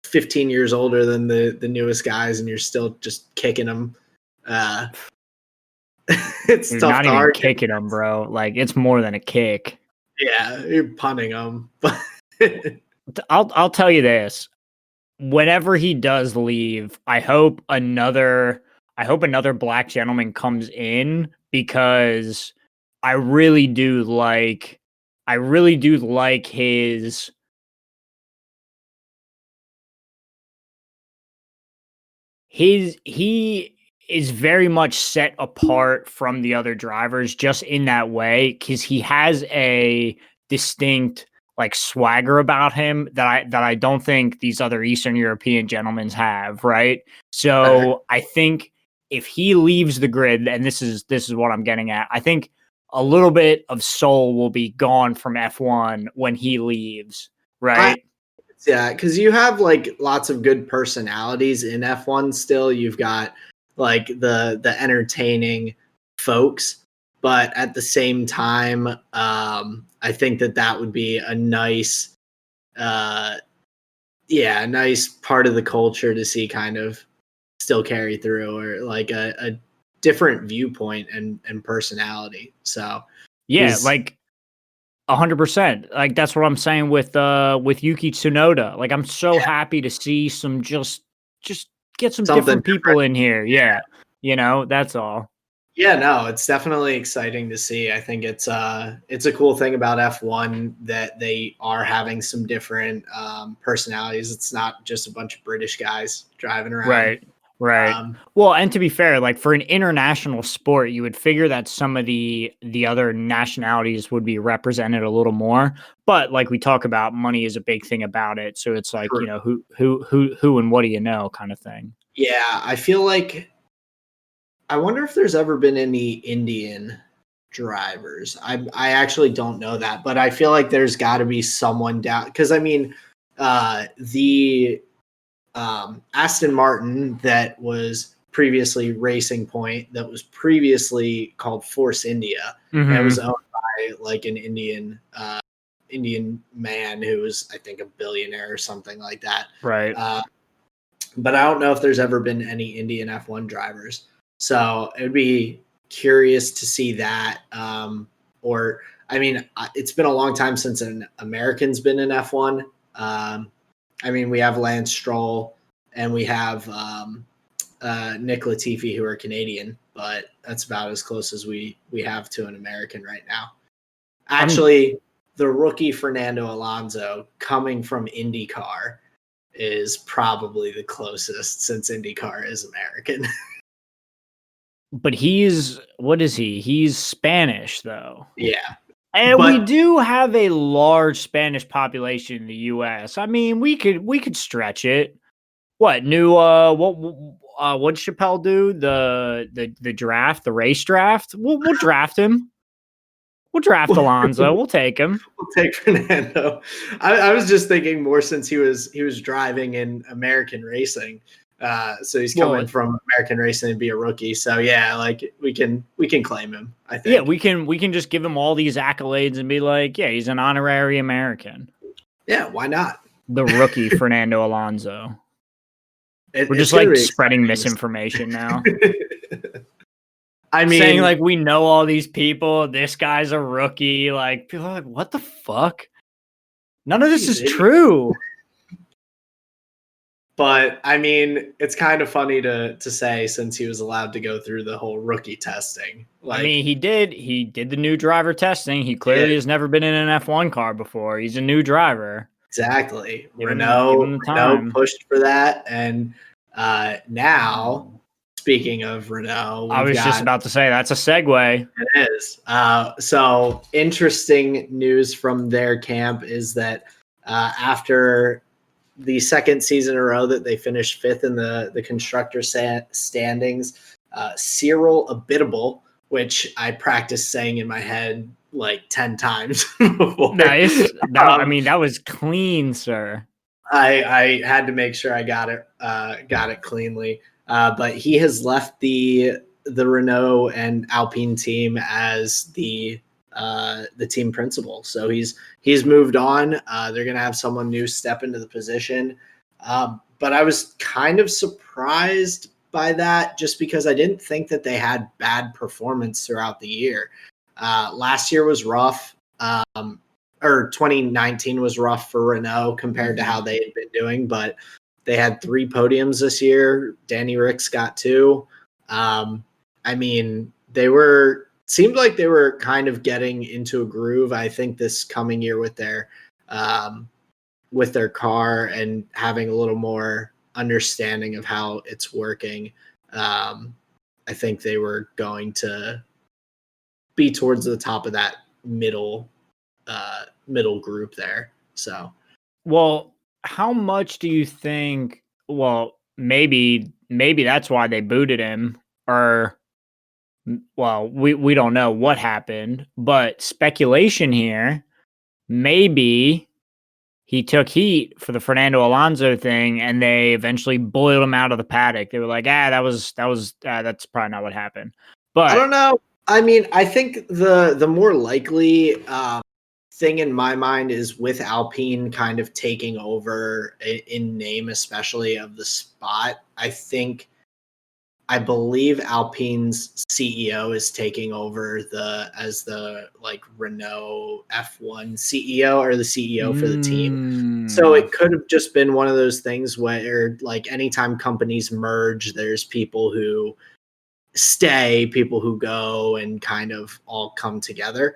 15 years older than the newest guys and you're still just kicking them, it's you're tough not to even argue. Kicking them, bro. Like, it's more than a kick. Yeah, you're punting them. I'll tell you this. Whenever he does leave, I hope another black gentleman comes in, because I really do like his he is very much set apart from the other drivers just in that way, because he has a distinct like swagger about him that I don't think these other Eastern European gentlemen have, right? So I think if he leaves the grid, and this is what I'm getting at, I think a little bit of soul will be gone from F1 when he leaves, right? Yeah, because you have like lots of good personalities in F1 still. You've got like the entertaining folks, but at the same time, I think that would be a nice, a nice part of the culture to see kind of still carry through, or like a different viewpoint and personality. So yeah, like 100%. Like, that's what I'm saying with Yuki Tsunoda. Like, I'm so happy to see some just get some different people in here. Yeah. That's all. Yeah, no, it's definitely exciting to see. I think it's a cool thing about F1 that they are having some different personalities. It's not just a bunch of British guys driving around. Right. Well, and to be fair, like for an international sport, you would figure that some of the other nationalities would be represented a little more. But like we talk about, money is a big thing about it. So it's like, who and what do you know kind of thing. Yeah, I feel like, I wonder if there's ever been any Indian drivers. I actually don't know that, but I feel like there's got to be someone down, because I mean, the Aston Martin that was previously Racing Point that was previously called Force India, and it was owned by like an Indian man who was, I think, a billionaire or something like that. Right. But I don't know if there's ever been any Indian F1 drivers. So it would be curious to see that. Or, I mean, it's been a long time since an American's been in F1. I mean, we have Lance Stroll and we have Nick Latifi, who are Canadian, but that's about as close as we have to an American right now. Actually, the rookie Fernando Alonso coming from IndyCar is probably the closest, since IndyCar is American. But what is he? He's Spanish, though. Yeah. And we do have a large Spanish population in the US. I mean, we could stretch it. What did Chappelle do? The draft, the race draft? We'll draft him. We'll draft Alonso. We'll take him. We'll take Fernando. I was just thinking more since he was driving in American racing. So he's coming from American racing and be a rookie. So yeah, like we can claim him, I think. Yeah, we can just give him all these accolades and be like, yeah, he's an honorary American. Yeah, why not? The rookie Fernando Alonso. We're just like spreading misinformation now. I mean, saying like we know all these people, this guy's a rookie. Like people are like, what the fuck? None of this is true. But I mean, it's kind of funny to say, since he was allowed to go through the whole rookie testing. Like, I mean, he did the new driver testing. He clearly has never been in an F1 car before. He's a new driver. Exactly. Renault pushed for that, and now. Speaking of Renault, I was just about to say that's a segue. It is. So interesting news from their camp is that after the second season in a row that they finished fifth in the constructor standings, Cyril Abitable, which I practiced saying in my head like 10 times before. Nice. I mean, that was clean, sir. I had to make sure I got it cleanly. But he has left the Renault and Alpine team as the team principal. So he's moved on. They're going to have someone new step into the position. But I was kind of surprised by that, just because I didn't think that they had bad performance throughout the year. Last year was rough. Or 2019 was rough for Renault compared to how they had been doing, but they had 3 podiums this year. Danny Ricks got 2. I mean, seemed like they were kind of getting into a groove. I think this coming year with their car and having a little more understanding of how it's working, I think they were going to be towards the top of that middle group there. So, well, how much do you think? Well, maybe that's why they booted him, or well, we don't know what happened, but speculation here, maybe he took heat for the Fernando Alonso thing, and they eventually boiled him out of the paddock. They were like, that's probably not what happened. But I don't know. I mean, I think the more likely thing in my mind is with Alpine kind of taking over in name, especially of the spot. I believe Alpine's CEO is taking over as the like Renault F1 CEO, or the CEO for the team. So it could have just been one of those things where, like, anytime companies merge, there's people who stay, people who go, and kind of all come together.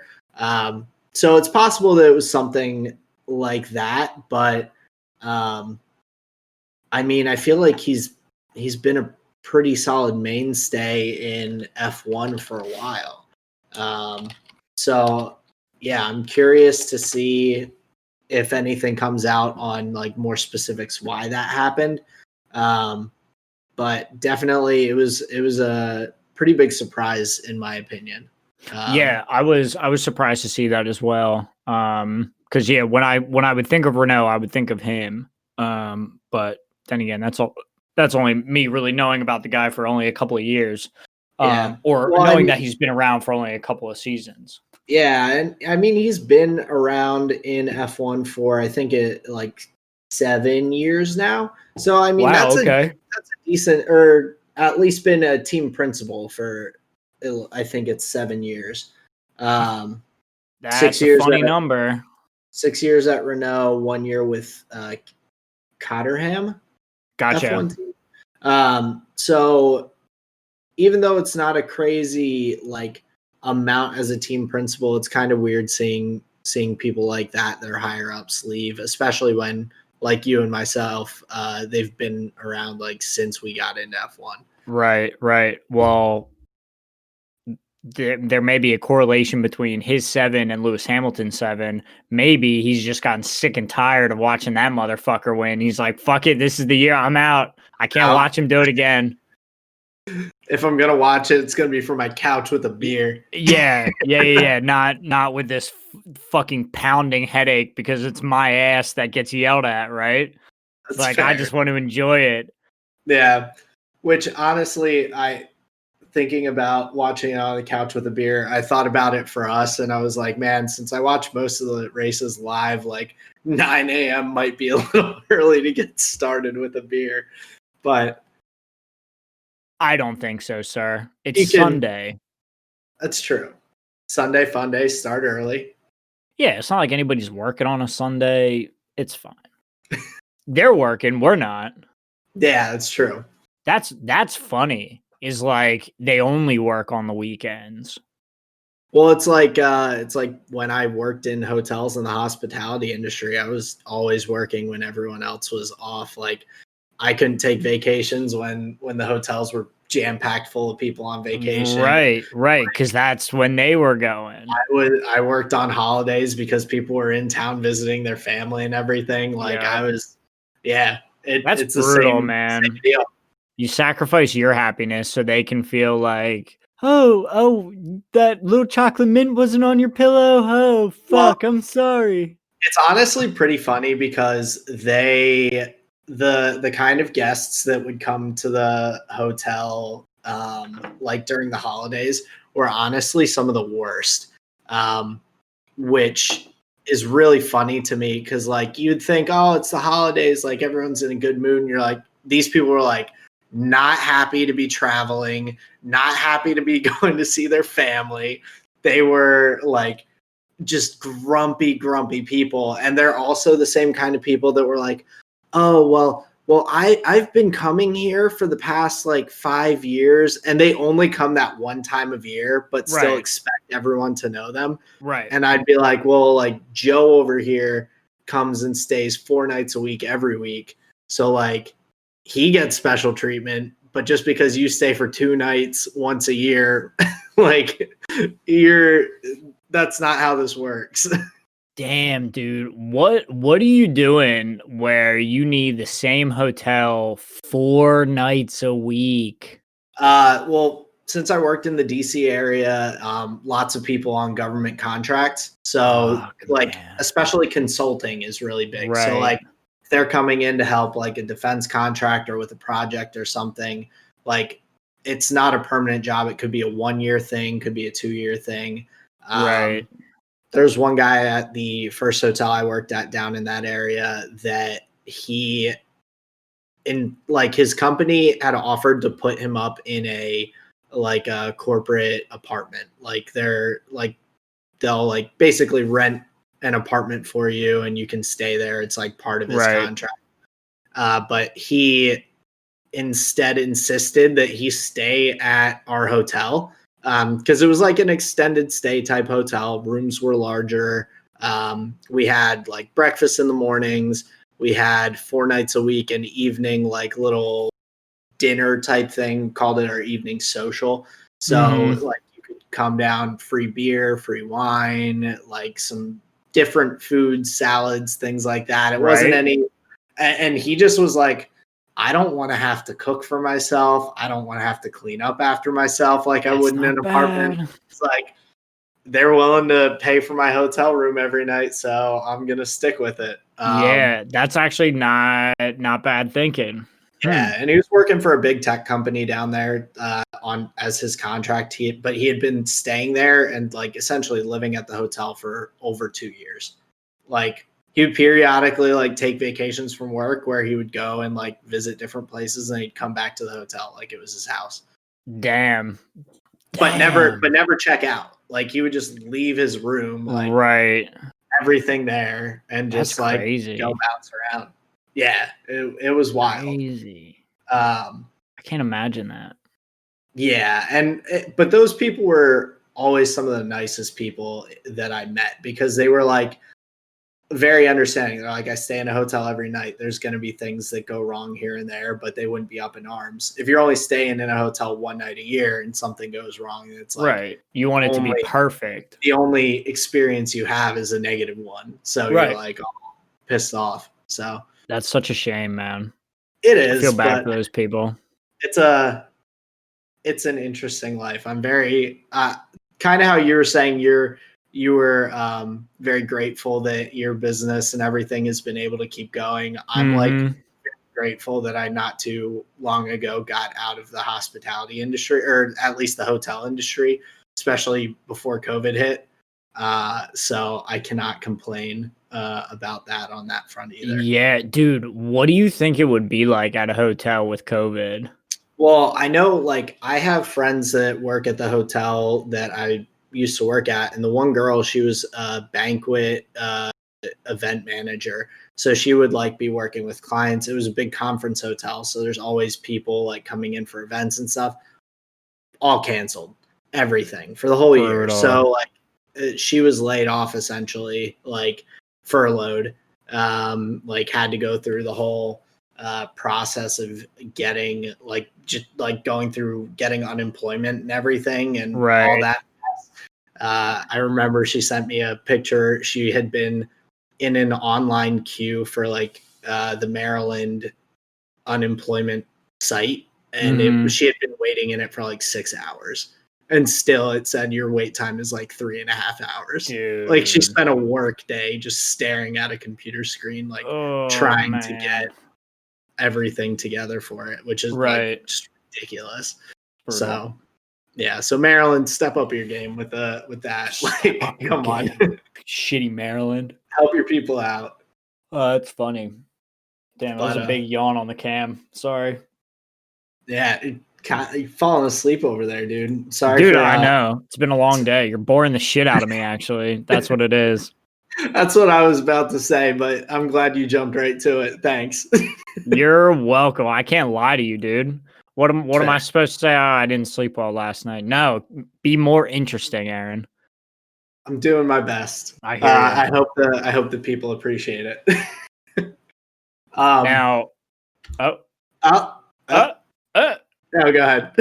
So it's possible that it was something like that, but I mean, I feel like he's been a pretty solid mainstay in F1 for a while. So yeah, I'm curious to see if anything comes out on like more specifics why that happened. But definitely it was a pretty big surprise in my opinion. Yeah, I was surprised to see that as well. Because yeah, when I would think of Renault, I would think of him. But then again, that's all. That's only me really knowing about the guy for only a couple of years, Yeah. or Well, I knowing mean, that he's been around for only a couple of seasons. yeah, and I mean he's been around in F1 for I think it like 7 years now. So I mean Wow. Okay. that's a decent, or at least been a team principal for I think it's 7 years. Um, six That's a years funny at number. 6 years at Renault, 1 year with Caterham Gotcha. F1 team. So even though it's not a crazy like amount as a team principal, it's kind of weird seeing people like that are higher ups leave, especially when like you and myself, they've been around like since we got into F1. Right. Right. Well, there may be a correlation between his 7 and Lewis Hamilton's 7. Maybe he's just gotten sick and tired of watching that motherfucker win. He's like, fuck it, this is the year I'm out. I can't Out. watch him do it again. If I'm gonna watch it, it's gonna be from my couch with a beer. Yeah. Not with this fucking pounding headache because it's my ass that gets yelled at, right? It's That's like fair. I just want to enjoy it. Yeah. Which honestly, I thinking about watching it on the couch with a beer, I thought about it for us, and I was like, man, since I watch most of the races live, like 9 a.m. might be a little early to get started with a beer. But I don't think so, sir. It's you can, Sunday. that's true. Sunday fun day, start early. Yeah, it's not like anybody's working on a Sunday. It's fine. They're working, we're not. Yeah, that's true. That's funny. Is like they only work on the weekends. Well, it's like when I worked in hotels in the hospitality industry, I was always working when everyone else was off. Like I couldn't take vacations when the hotels were jam packed full of people on vacation. Right, because that's when they were going. I worked on holidays because people were in town visiting their family and everything. Like Yeah, I was, yeah, that's it's the brutal, same man. deal. You sacrifice your happiness so they can feel like, oh, that little chocolate mint wasn't on your pillow. Oh, Well, fuck, I'm sorry. it's honestly pretty funny because the kind of guests that would come to the hotel like during the holidays were honestly some of the worst. Which is really funny to me because like you'd think, oh, it's the holidays, like everyone's in a good mood, and you're like, these people were like not happy to be traveling, not happy to be going to see their family. They were like just grumpy people, and they're also the same kind of people that were like, oh well, I've been coming here for the past like 5 years, and they only come that one time of year but still Right, expect everyone to know them. right. And I'd be like, well, like Joe over here comes and stays 4 nights a week every week, so like he gets special treatment, but just because you stay for 2 nights once a year, like you're that's not how this works. Damn, dude. What are you doing where you need the same hotel 4 nights a week? Well, since I worked in the DC area, lots of people on government contracts. So, Fuck, like, man. especially consulting is really big. So, Right. like, if they're coming in to help, like, a defense contractor with a project or something, like, it's not a permanent job. It could be a 1 year thing, could be a 2 year thing. Right. There's one guy at the first hotel I worked at down in that area that he in like his company had offered to put him up in a like a corporate apartment. Like they'll like basically rent an apartment for you and you can stay there. It's like part of his Right. contract. But he instead insisted that he stay at our hotel because it was like an extended stay type hotel. Rooms were larger. We had like breakfast in the mornings. We had 4 nights a week an evening, like little dinner type thing, called it our evening social. So Mhm. like you could come down, free beer, free wine, like some different foods, salads, things like that. It wasn't Right. any, and he just was like, I don't want to have to cook for myself. I don't want to have to clean up after myself like I That's would in an not apartment. bad. It's like they're willing to pay for my hotel room every night, so I'm gonna stick with it. Yeah, that's actually not bad thinking. Yeah, and he was working for a big tech company down there on as his contract. But he had been staying there and like essentially living at the hotel for over 2 years. Like he would periodically like take vacations from work where he would go and like visit different places, and he'd come back to the hotel like it was his house. Damn. But never check out. Like he would just leave his room, like Right. everything there, and That's just like crazy. go bounce around. Yeah, it was wild. Crazy. I can't imagine that. Yeah, but those people were always some of the nicest people that I met because they were like very understanding. They're like, I stay in a hotel every night. There's going to be things that go wrong here and there, but they wouldn't be up in arms. If you're only staying in a hotel one night a year and something goes wrong, it's like right. You want it to be perfect. The only experience you have is a negative one, so you're like pissed off. So that's such a shame, man. It is. I feel bad for those people. It's an interesting life. I'm very kind of how you were saying you were very grateful that your business and everything has been able to keep going. I'm like very grateful that I not too long ago got out of the hospitality industry, or at least the hotel industry, especially before COVID hit. So I cannot complain about that on that front either. Yeah, dude, what do you think it would be like at a hotel with COVID? Well, I know like I have friends that work at the hotel that I used to work at, and the one girl, she was a banquet event manager. So she would like be working with clients. It was a big conference hotel, so there's always people like coming in for events and stuff. All canceled, everything for the whole year. So like she was laid off essentially, like furloughed, like had to go through the whole process of getting like just like going through getting unemployment and everything and all that. I remember she sent me a picture. She had been in an online queue for like the Maryland unemployment site, and she had been waiting in it for like 6 hours, and still it said your wait time is like 3.5 hours. Dude. Like she spent a work day just staring at a computer screen, like trying to get everything together for it, which is like just ridiculous. So yeah, so Maryland, step up your game with that. Like, come on, shitty Maryland, help your people out. That's funny. Damn, that was a big yawn on the cam. Sorry. Yeah, you're falling asleep over there, dude. Sorry, dude. I know it's been a long day. You're boring the shit out of me. Actually, that's what it is. That's what I was about to say, but I'm glad you jumped right to it. Thanks. You're welcome. I can't lie to you, dude. What am I supposed to say? Oh, I didn't sleep well last night. No, be more interesting, Aaron. I'm doing my best. I hear you. I hope the people appreciate it. Now, no, go ahead.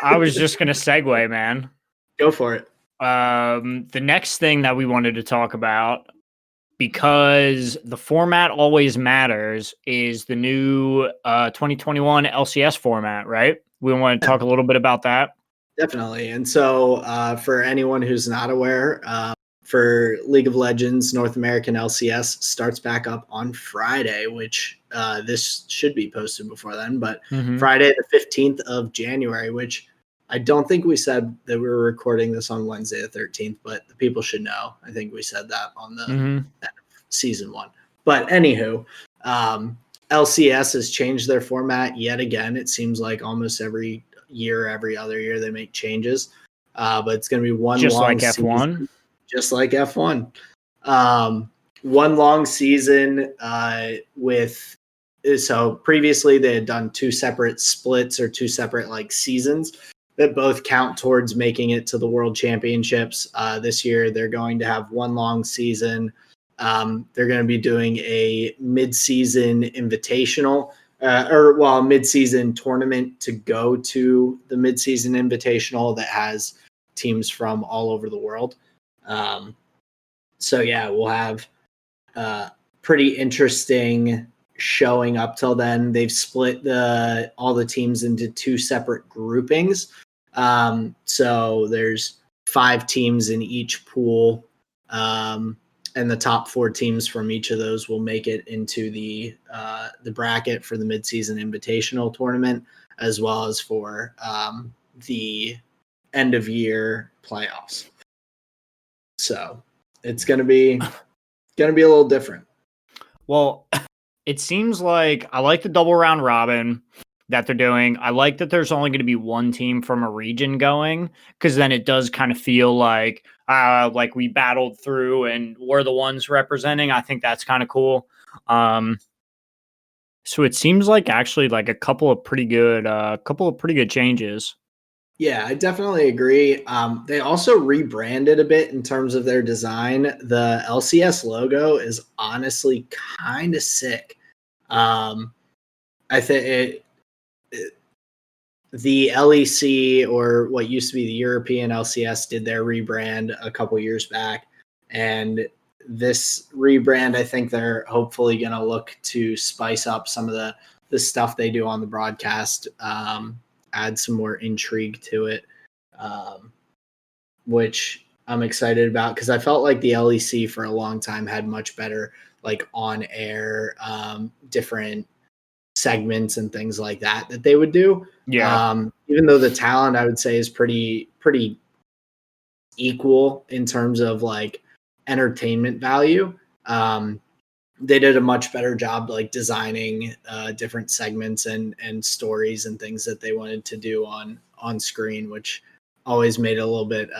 I was just gonna segue, man. Go for it. The next thing that we wanted to talk about, because the format always matters, is the new 2021 LCS format, right? We want to talk a little bit about that. Definitely. And so for anyone who's not aware, for League of Legends North American LCS starts back up on Friday, which this should be posted before then, but Friday the 15th of January, which I don't think we said that we were recording this on Wednesday the 13th, but the people should know. I think we said that on the season 1. But anywho, LCS has changed their format yet again. It seems like almost every other year they make changes. But it's going to be one just long like F1. Season, just like F1. One long season so previously they had done 2 separate splits or 2 separate like seasons that both count towards making it to the World Championships. This year they're going to have one long season. They're going to be doing a mid-season invitational mid-season tournament to go to the mid-season invitational that has teams from all over the world. So yeah, we'll have pretty interesting showing up till then. They've split all the teams into 2 separate groupings. So there's 5 teams in each pool. and the top 4 teams from each of those will make it into the bracket for the midseason invitational tournament, as well as for the end of year playoffs. So it's gonna be a little different. Well, it seems like I like the double round robin that they're doing. I like that there's only going to be one team from a region going, because then it does kind of feel like we battled through and we're the ones representing. I think that's kind of cool. So it seems like actually like a couple of pretty good changes. Yeah, I definitely agree. They also rebranded a bit in terms of their design. The LCS logo is honestly kind of sick. I think the LEC, or what used to be the European LCS, did their rebrand a couple years back, and this rebrand, I think they're hopefully going to look to spice up some of the stuff they do on the broadcast, add some more intrigue to it, which I'm excited about, because I felt like the LEC for a long time had much better like on air different segments and things like that they would do. Yeah. Even though the talent, I would say, is pretty equal in terms of like entertainment value. They did a much better job like designing different segments and stories and things that they wanted to do on screen, which always made it a little bit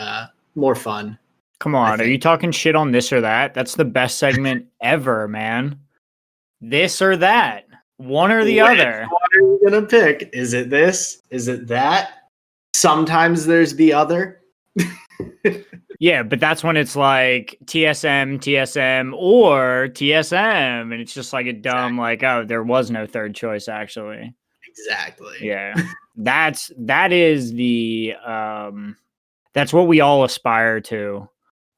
more fun. Come on, are you talking shit on this or that? That's the best segment ever, man. This or that. One or the other. What are you gonna pick? Is it this? Is it that? Sometimes there's the other. Yeah, but that's when it's like TSM, or TSM, and it's just like a dumb, like, oh, there was no third choice, actually. Exactly. Yeah. That's what we all aspire to,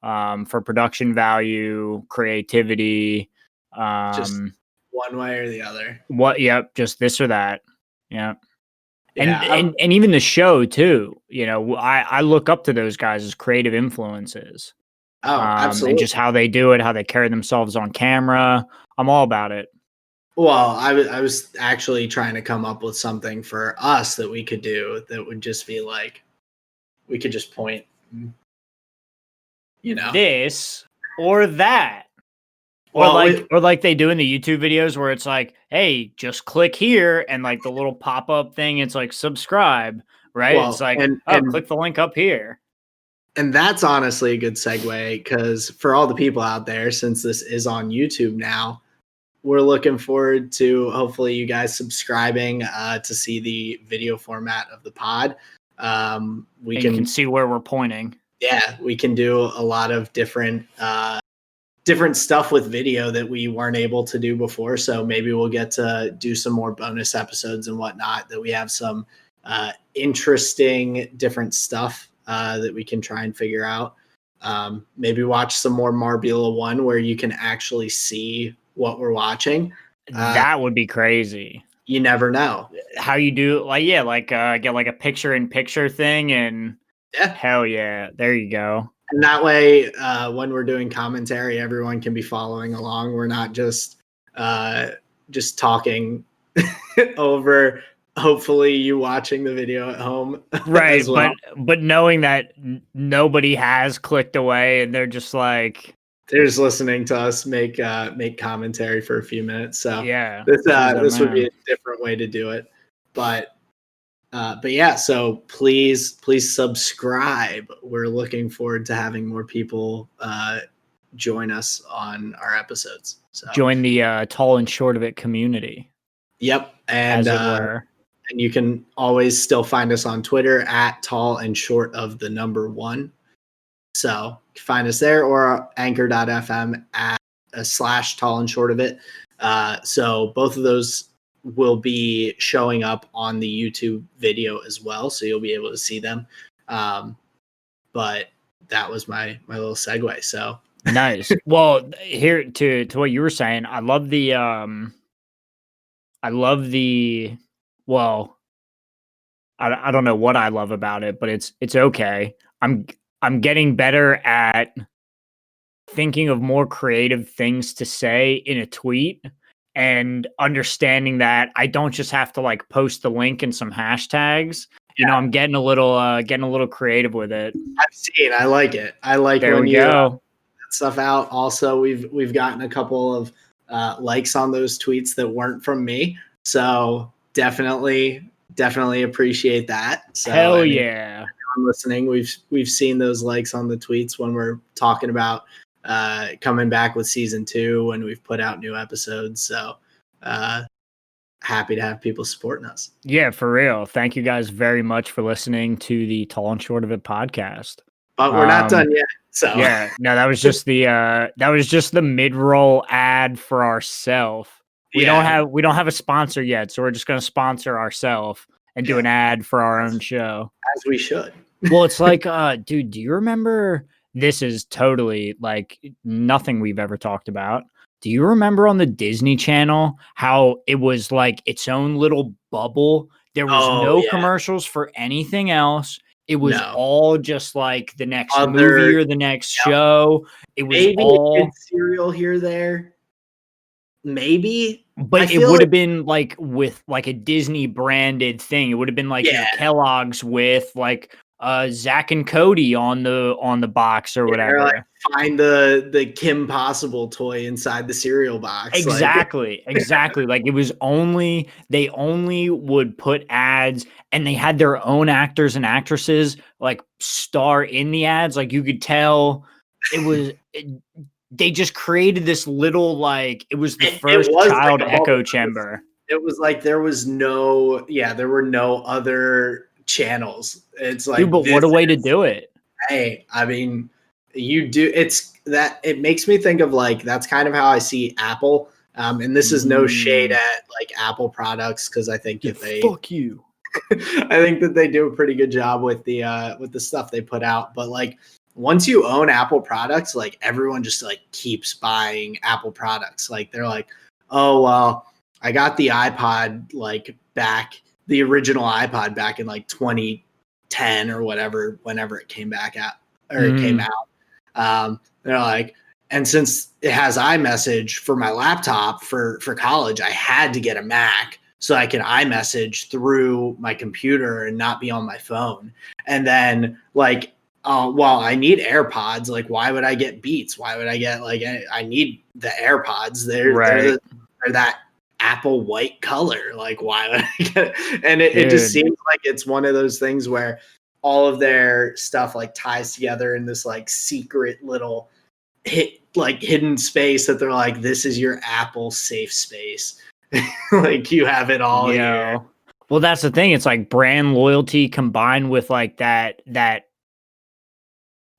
for production value, creativity. Just one way or the other. Yep, just this or that. Yeah. Yeah, And even the show too, I look up to those guys as creative influences. absolutely. And just how they do it, how they carry themselves on camera. I'm all about it. Well, I was actually trying to come up with something for us that we could do that would just be like, we could just point, this or that. Well, or like they do in the YouTube videos where it's like, hey, just click here, and like the little pop-up thing, it's like subscribe, right? well, It's like, and click the link up here. and that's honestly a good segue, because for all the people out there, since this is on YouTube now, we're looking forward to hopefully you guys subscribing to see the video format of the pod. You can see where we're pointing. Yeah, we can do a lot of different stuff with video that we weren't able to do before. So maybe we'll get to do some more bonus episodes and whatnot, that we have some interesting different stuff that we can try and figure out. Maybe watch some more Marbula 1 where you can actually see what we're watching. That would be crazy. You never know how you do, get like a picture-in-picture thing, and hell yeah, there you go. And that way, when we're doing commentary, everyone can be following along. We're not just talking over, hopefully you watching the video at home. Right, well. but knowing that nobody has clicked away and they're just like, they're just listening to us make commentary for a few minutes. So yeah, this would be a different way to do it. But yeah, so please subscribe. We're looking forward to having more people join us on our episodes. So join the Tall and Short of It community. Yep, and as it were. And you can always still find us on Twitter at Tall and Short of the number 1. So you can find us there, or anchor.fm at /Tall and Short of It. So both of those will be showing up on the YouTube video as well, so you'll be able to see them. But that was my little segue. So nice. Well, here to what you were saying, I love the well, I don't know what I love about it, but it's okay. I'm getting better at thinking of more creative things to say in a tweet and understanding that I don't just have to like post the link and some hashtags. You know, I'm getting a little creative with it. I've seen. I like it. I like There when we you go. stuff out. Also, we've gotten a couple of likes on those tweets that weren't from me. So definitely appreciate that. So Hell yeah. listening, we've seen those likes on the tweets when we're talking about coming back with season 2 when we've put out new episodes. So happy to have people supporting us. Yeah, for real. Thank you guys very much for listening to the Tall and Short of It podcast. But we're not done yet. So yeah, no, that was just the mid-roll ad for ourselves. We don't have a sponsor yet, so we're just gonna sponsor ourselves and do an ad for our own show. As we should. Well, it's like, dude, do you remember? This is totally like nothing we've ever talked about. Do you remember on the Disney Channel how it was like its own little bubble? There was no commercials for anything else. It was all just like the next movie or the next show. It was maybe all cereal here there. Maybe, but it would have been like with like a Disney branded thing. It would have been like your Kellogg's with like Zach and Cody on the box or whatever. Like, find the Kim Possible toy inside the cereal box. Exactly. Like it was they only would put ads, and they had their own actors and actresses like star in the ads. Like you could tell they just created this little like it was the first child echo chamber. It was like there were no other channels. It's like, dude, but what a way to do it. Hey, I mean, it makes me think of like, that's kind of how I see Apple. And this is no shade at like Apple products, because I think fuck you. I think that they do a pretty good job with the stuff they put out. But like, once you own Apple products, like everyone just like keeps buying Apple products. Like they're like, oh well, I got the iPod like back, the original iPod back in like 2010 or whatever, whenever it came back out it came out. They're like, and since it has iMessage for my laptop for college, I had to get a Mac so I can iMessage through my computer and not be on my phone. And then like, well, I need AirPods. Like, why would I get Beats? Why would I get like? I need the AirPods. They're that Apple white color. Like, why would I get it? And it just seems like it's one of those things where all of their stuff like ties together in this like secret little hidden space that they're like, this is your Apple safe space. Like you have it all here. Well, that's the thing. It's like brand loyalty combined with like that.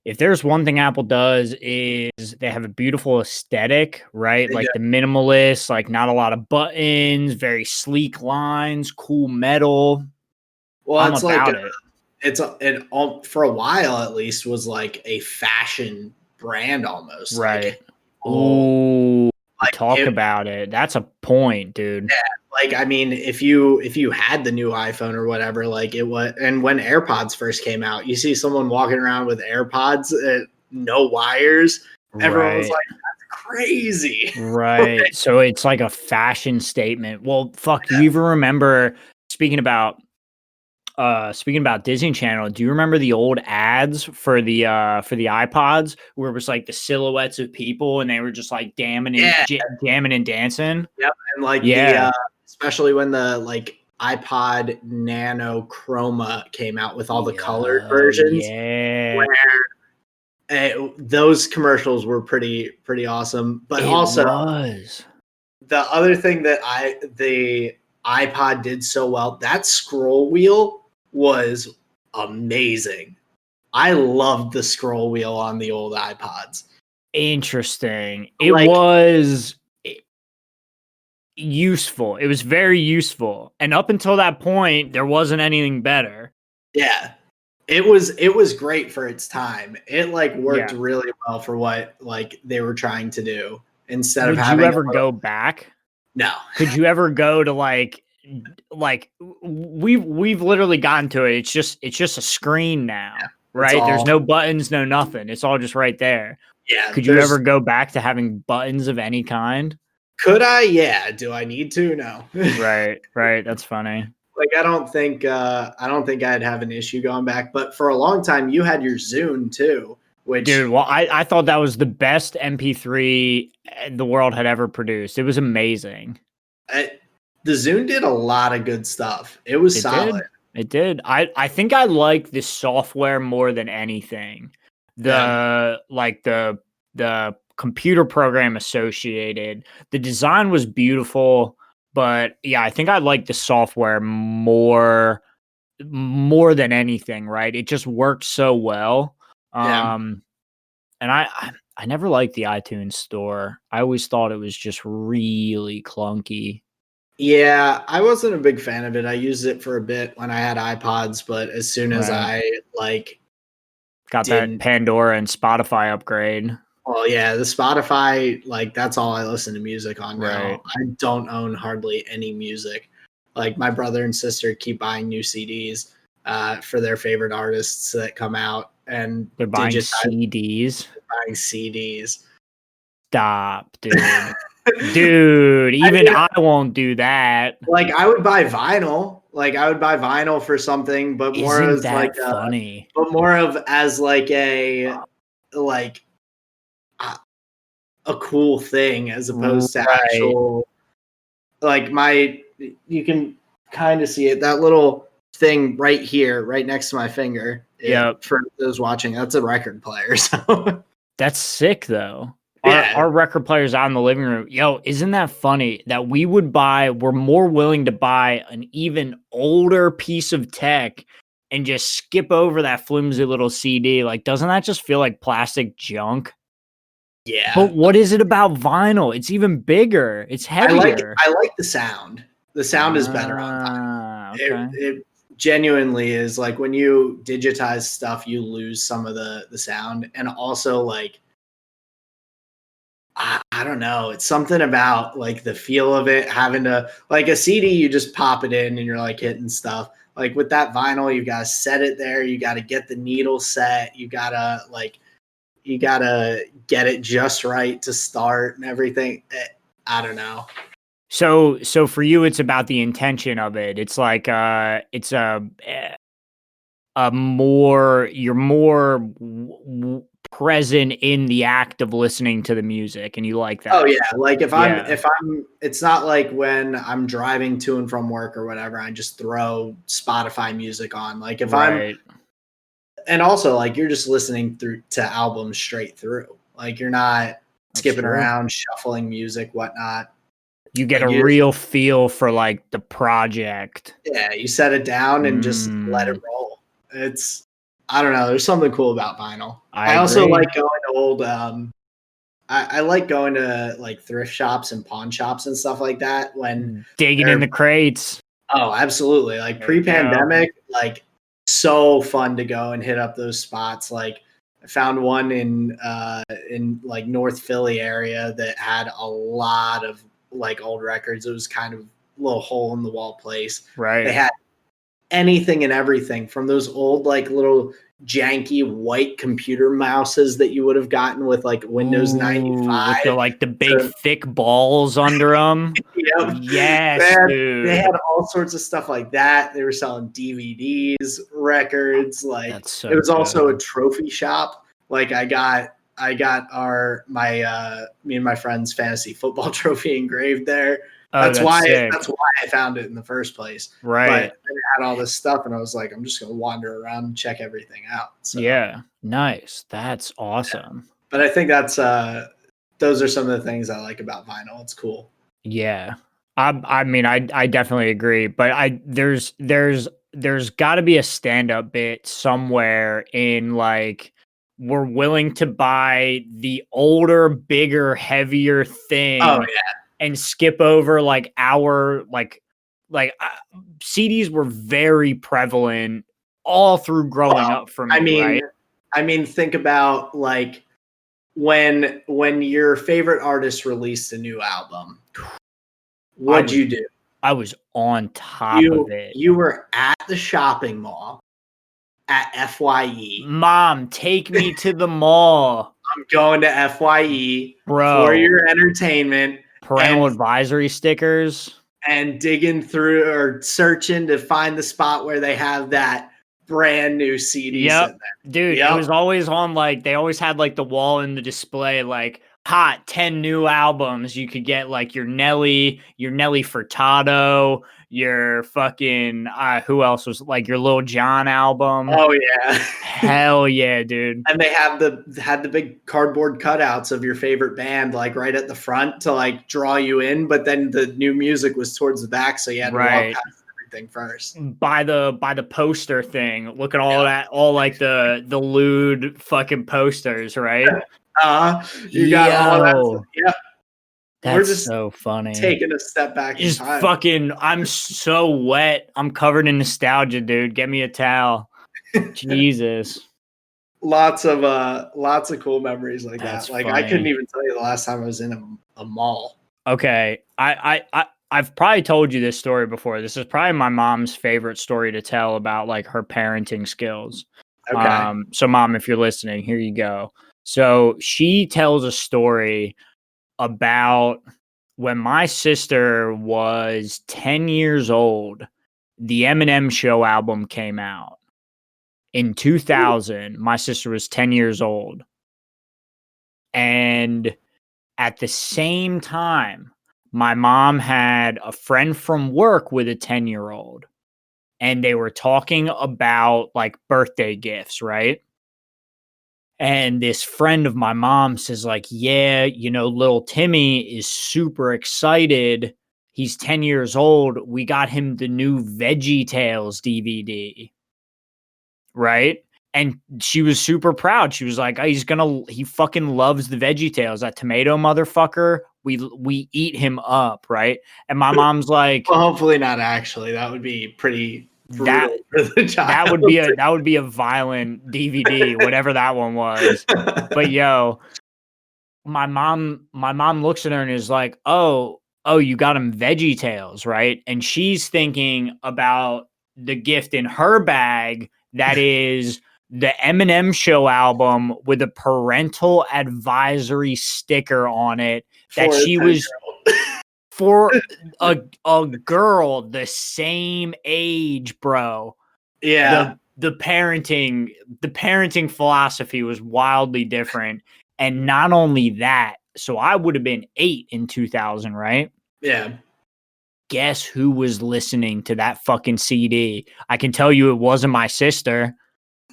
If there's one thing Apple does is they have a beautiful aesthetic, right? Like the minimalist, like not a lot of buttons, very sleek lines, cool metal. Well, I'm about it. For a while at least was like a fashion brand almost. Right. Ooh, talk about it. That's a point, dude. Yeah. Like, I mean, if you had the new iPhone or whatever, like it was, and when AirPods first came out, you see someone walking around with AirPods, no wires. Everyone was like, that's crazy. Right. So it's like a fashion statement. Well, fuck, do you even remember, speaking about Disney Channel, do you remember the old ads for the iPods where it was like the silhouettes of people and they were just like jamming and dancing? Yep. And like especially when the like iPod Nano Chroma came out with all the colored versions. Yeah. Where those commercials were pretty awesome. But the other thing that the iPod did so well, that scroll wheel was amazing. I loved the scroll wheel on the old iPods. Interesting. It was useful. It was very useful. And up until that point, there wasn't anything better. Yeah. It was great for its time. It like worked really well for what like they were trying to do. Instead of having, would you ever go back? No. Could you ever go to like we've literally gotten to it. It's just a screen now, right? There's no buttons, no nothing. It's all just right there. Yeah, Could you ever go back to having buttons of any kind? Could I? Yeah. Do I need to? No. Right, right. That's funny. Like I don't think I'd have an issue going back. But for a long time, you had your Zune too, which Dude, well, I thought that was the best MP3 the world had ever produced. It was amazing. the Zune did a lot of good stuff. It was It solid. did. It did. I think I like the software more than anything. Yeah. The computer program associated. The design was beautiful, but yeah, I think I like the software more than anything, right? It just worked so well. Yeah. And I never liked the iTunes store. I always thought it was just really clunky. Yeah, I wasn't a big fan of it. I used it for a bit when I had iPods, but as soon as Right. I like Got that didn't Pandora and Spotify upgrade. well, yeah, the Spotify, like that's all I listen to music on Right. now. I don't own hardly any music. Like my brother and sister keep buying new CDs for their favorite artists that come out and They're buying digitize CDs. buying CDs. Stop, dude. Dude, even I won't do that. Like I would buy vinyl. Like I would buy vinyl for something, but more Isn't as like that funny? but more of as like like a cool thing as opposed to Right. actual like my you can kind of see it, that little thing right here right next to my finger. Yep. For those watching, that's a record player. So That's sick though. yeah. Our record players out in the living room. Yo, isn't that funny that we're more willing to buy an even older piece of tech and just skip over that flimsy little CD? Like, doesn't that just feel like plastic junk? Yeah. But what is it about vinyl? It's even bigger. It's heavier. I like the sound. The sound is better on vinyl. Okay. It genuinely is. Like when you digitize stuff, you lose some of the sound. And also like I don't know. It's something about like the feel of it having to like a CD, you just pop it in and you're like hitting stuff. Like with that vinyl, you gotta set it there. You gotta get the needle set. You gotta get it just right to start and everything. I don't know. So for you, it's about the intention of it. It's like it's a more you're more present in the act of listening to the music, and you like that. Oh yeah, like if Yeah. I'm it's not like when I'm driving to and from work or whatever, I just throw Spotify music on. Like if I'm Right. and also like you're just listening through to albums straight through. Like you're not That's skipping true. around, shuffling music, whatnot. You get Like a real feel for like the project. yeah, you set it down and just let it roll. It's I don't know. There's something cool about vinyl. I also agree. like going to old. I like going to like thrift shops and pawn shops and stuff like that when Digging in the crates. oh, absolutely. Like There you go. pre-pandemic, like so fun to go and hit up those spots. Like I found one in like North Philly area that had a lot of like old records. It was kind of a little hole in the wall place. Right. They had anything and everything from those old like little janky white computer mouses that you would have gotten with like Windows 95 with the big thick balls under them. Yep. Yes, dude. They had all sorts of stuff like that. They were selling DVDs, records. Like That's so it was also good. a trophy shop. Like I got me and my friend's fantasy football trophy engraved there. Oh, That's why sick. I found it in the first place. Right. But it had all this stuff, and I was like, I'm just gonna wander around and check everything out. So, Yeah. Nice. That's awesome. yeah. But I think that's those are some of the things I like about vinyl. It's cool. Yeah. I mean, I definitely agree, but there's got to be a stand-up bit somewhere in like we're willing to buy the older, bigger, heavier thing Oh yeah. and skip over like our CDs were very prevalent all through growing up for me, right? I mean, think about like when your favorite artist released a new album. What'd you do? I was on top of it. You were at the shopping mall at FYE. Mom, take me to the mall. I'm going to FYE Bro, for your entertainment. Parental advisory stickers. And digging through or searching to find the spot where they have that brand new CD sitting there. Dude, it was always on, like, they always had, like, the wall in the display, like, hot 10 new albums. You could get, like, your Nelly Furtado, your fucking, who else was, like, your Lil Jon album. Oh, yeah. Hell yeah, dude. And they had the big cardboard cutouts of your favorite band, like, right at the front to, like, draw you in, but then the new music was towards the back, so you had to walk past everything first. By the poster thing. Look at all that, all, like, the lewd fucking posters, right? You got all that. Yep. We're just so funny. Taking a step back in time. Fucking, I'm so wet. I'm covered in nostalgia, dude. Get me a towel. Jesus. Lots of cool memories like that. Like, funny. I couldn't even tell you the last time I was in a mall. Okay. I've probably told you this story before. This is probably my mom's favorite story to tell about, like, her parenting skills. Okay. So Mom, if you're listening, here you go. So she tells a story about when my sister was 10 years old. The Eminem Show album came out in 2000. My sister was 10 years old. And at the same time, my mom had a friend from work with a 10-year-old. And they were talking about, like, birthday gifts, right? And this friend of my mom says, like, yeah, little Timmy is super excited. He's 10 years old. We got him the new Veggie-tales DVD. Right? And she was super proud. She was like, oh, he fucking loves the Veggie-tales. That tomato motherfucker. We eat him up, right? And my mom's like, well, hopefully not actually. That would be pretty brutal for the child. That would be a violent DVD, whatever that one was. But yo, my mom looks at her and is like, oh, you got him Veggie-tales, right? And she's thinking about the gift in her bag that is the Eminem Show album with a parental advisory sticker on it that she was for a girl the same age, bro. Yeah. The parenting philosophy was wildly different. And not only that, so I would have been 8 in 2000, right? Yeah. Guess who was listening to that fucking CD? I can tell you it wasn't my sister.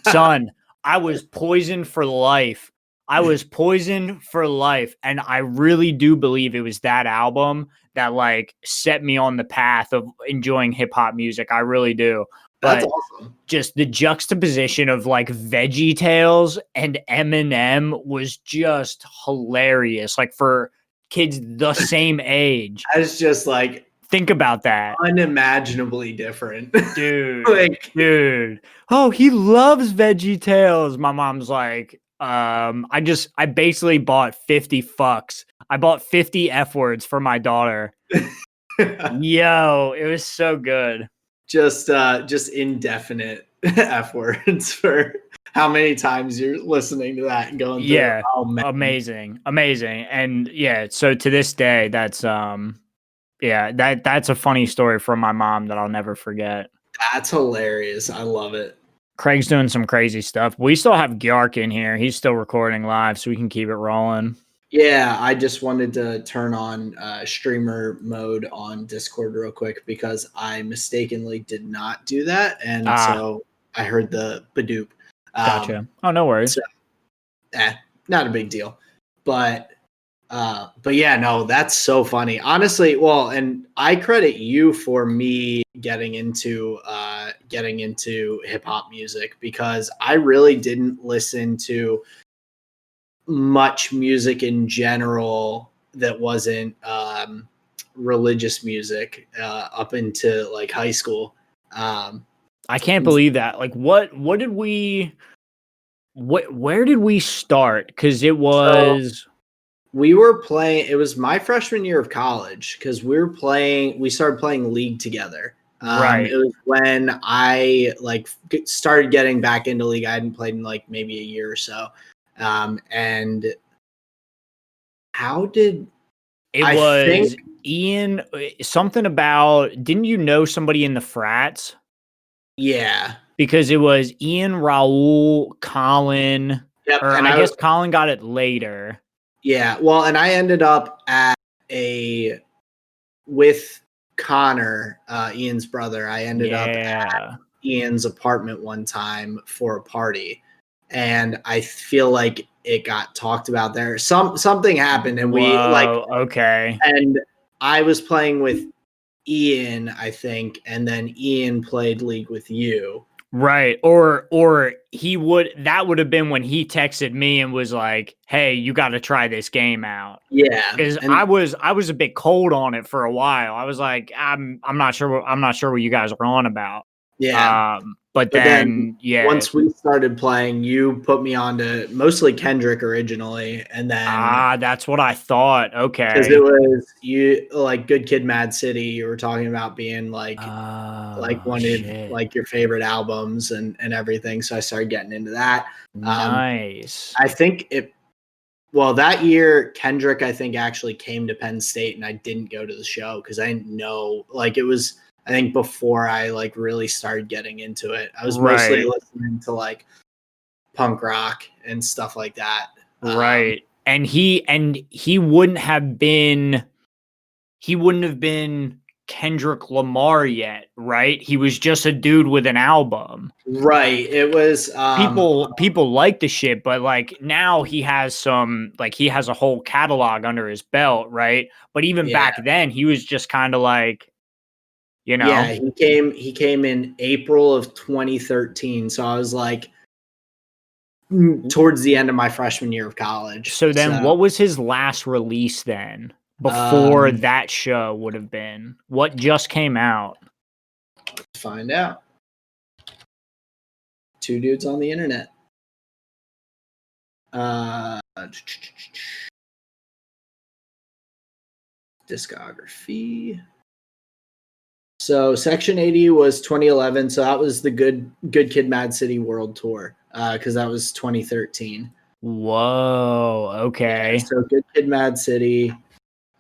Son, I was poisoned for life. And I really do believe it was that album that, like, set me on the path of enjoying hip hop music. I really do. But that's awesome. Just the juxtaposition of, like, Veggie-tales and Eminem was just hilarious. Like, for kids the same age. That's just, like, think about that. Unimaginably different. Dude. Dude. Oh, he loves Veggie-tales. My mom's like, I basically bought 50 fucks. I bought 50 F words for my daughter. Yo, it was so good. Just indefinite F words for how many times you're listening to that and going through. Yeah. Oh, man. Amazing. And yeah, so to this day, that's that's a funny story from my mom that I'll never forget. That's hilarious. I love it. Craig's doing some crazy stuff. We still have Gjark in here. He's still recording live, so we can keep it rolling. Yeah, I just wanted to turn on streamer mode on Discord real quick because I mistakenly did not do that. And so I heard the badoop. Gotcha. Oh, no worries. So, not a big deal. But yeah, no, that's so funny. Honestly, well, and I credit you for me getting into hip hop music because I really didn't listen to much music in general that wasn't religious music up into, like, high school. I can't believe that. Like, where did we start? Because it was we were playing. It was my freshman year of college because we started playing League together. Right. It was when I, like, started getting back into League. I hadn't played in, like, maybe a year or so. And how did it I was think? Ian? Something about, didn't you know somebody in the frats? Yeah. Because it was Ian, Raul, Colin, Yep. or And I guess Colin got it later. yeah. Well, and I ended up with Connor, Ian's brother. I ended up at Ian's apartment one time for a party, and I feel like it got talked about there. Something happened, and okay. And I was playing with Ian, I think, and then Ian played League with you. Right. Or that would have been when he texted me and was like, "Hey, you got to try this game out." Yeah. Cuz I was a bit cold on it for a while. I was like, I'm not sure what you guys are on about. Yeah. But then yeah. Once we started playing, you put me on to mostly Kendrick originally, and then that's what I thought. because Okay. it was you like Good Kid, Mad City. You were talking about being like one of like your favorite albums and everything. So I started getting into that. Nice. I think that year Kendrick I think actually came to Penn State, and I didn't go to the show because I didn't know, like, it was, I think, before I like really started getting into it. I was mostly listening to like punk rock and stuff like that. Right. And he wouldn't have been Kendrick Lamar yet, right? He was just a dude with an album. Right. It was people like the shit, but like now he has a whole catalog under his belt, right? But even back then he was just kind of like, you know. Yeah, he came in April of 2013. So I was like towards the end of my freshman year of college. So then what was his last release then? Before that show would have been? What just came out? Let's find out. Two dudes on the internet. Discography. So Section 80 was 2011. So that was the Good Kid, Mad City World Tour, because that was 2013. Whoa. Okay. Yeah, so Good Kid, Mad City.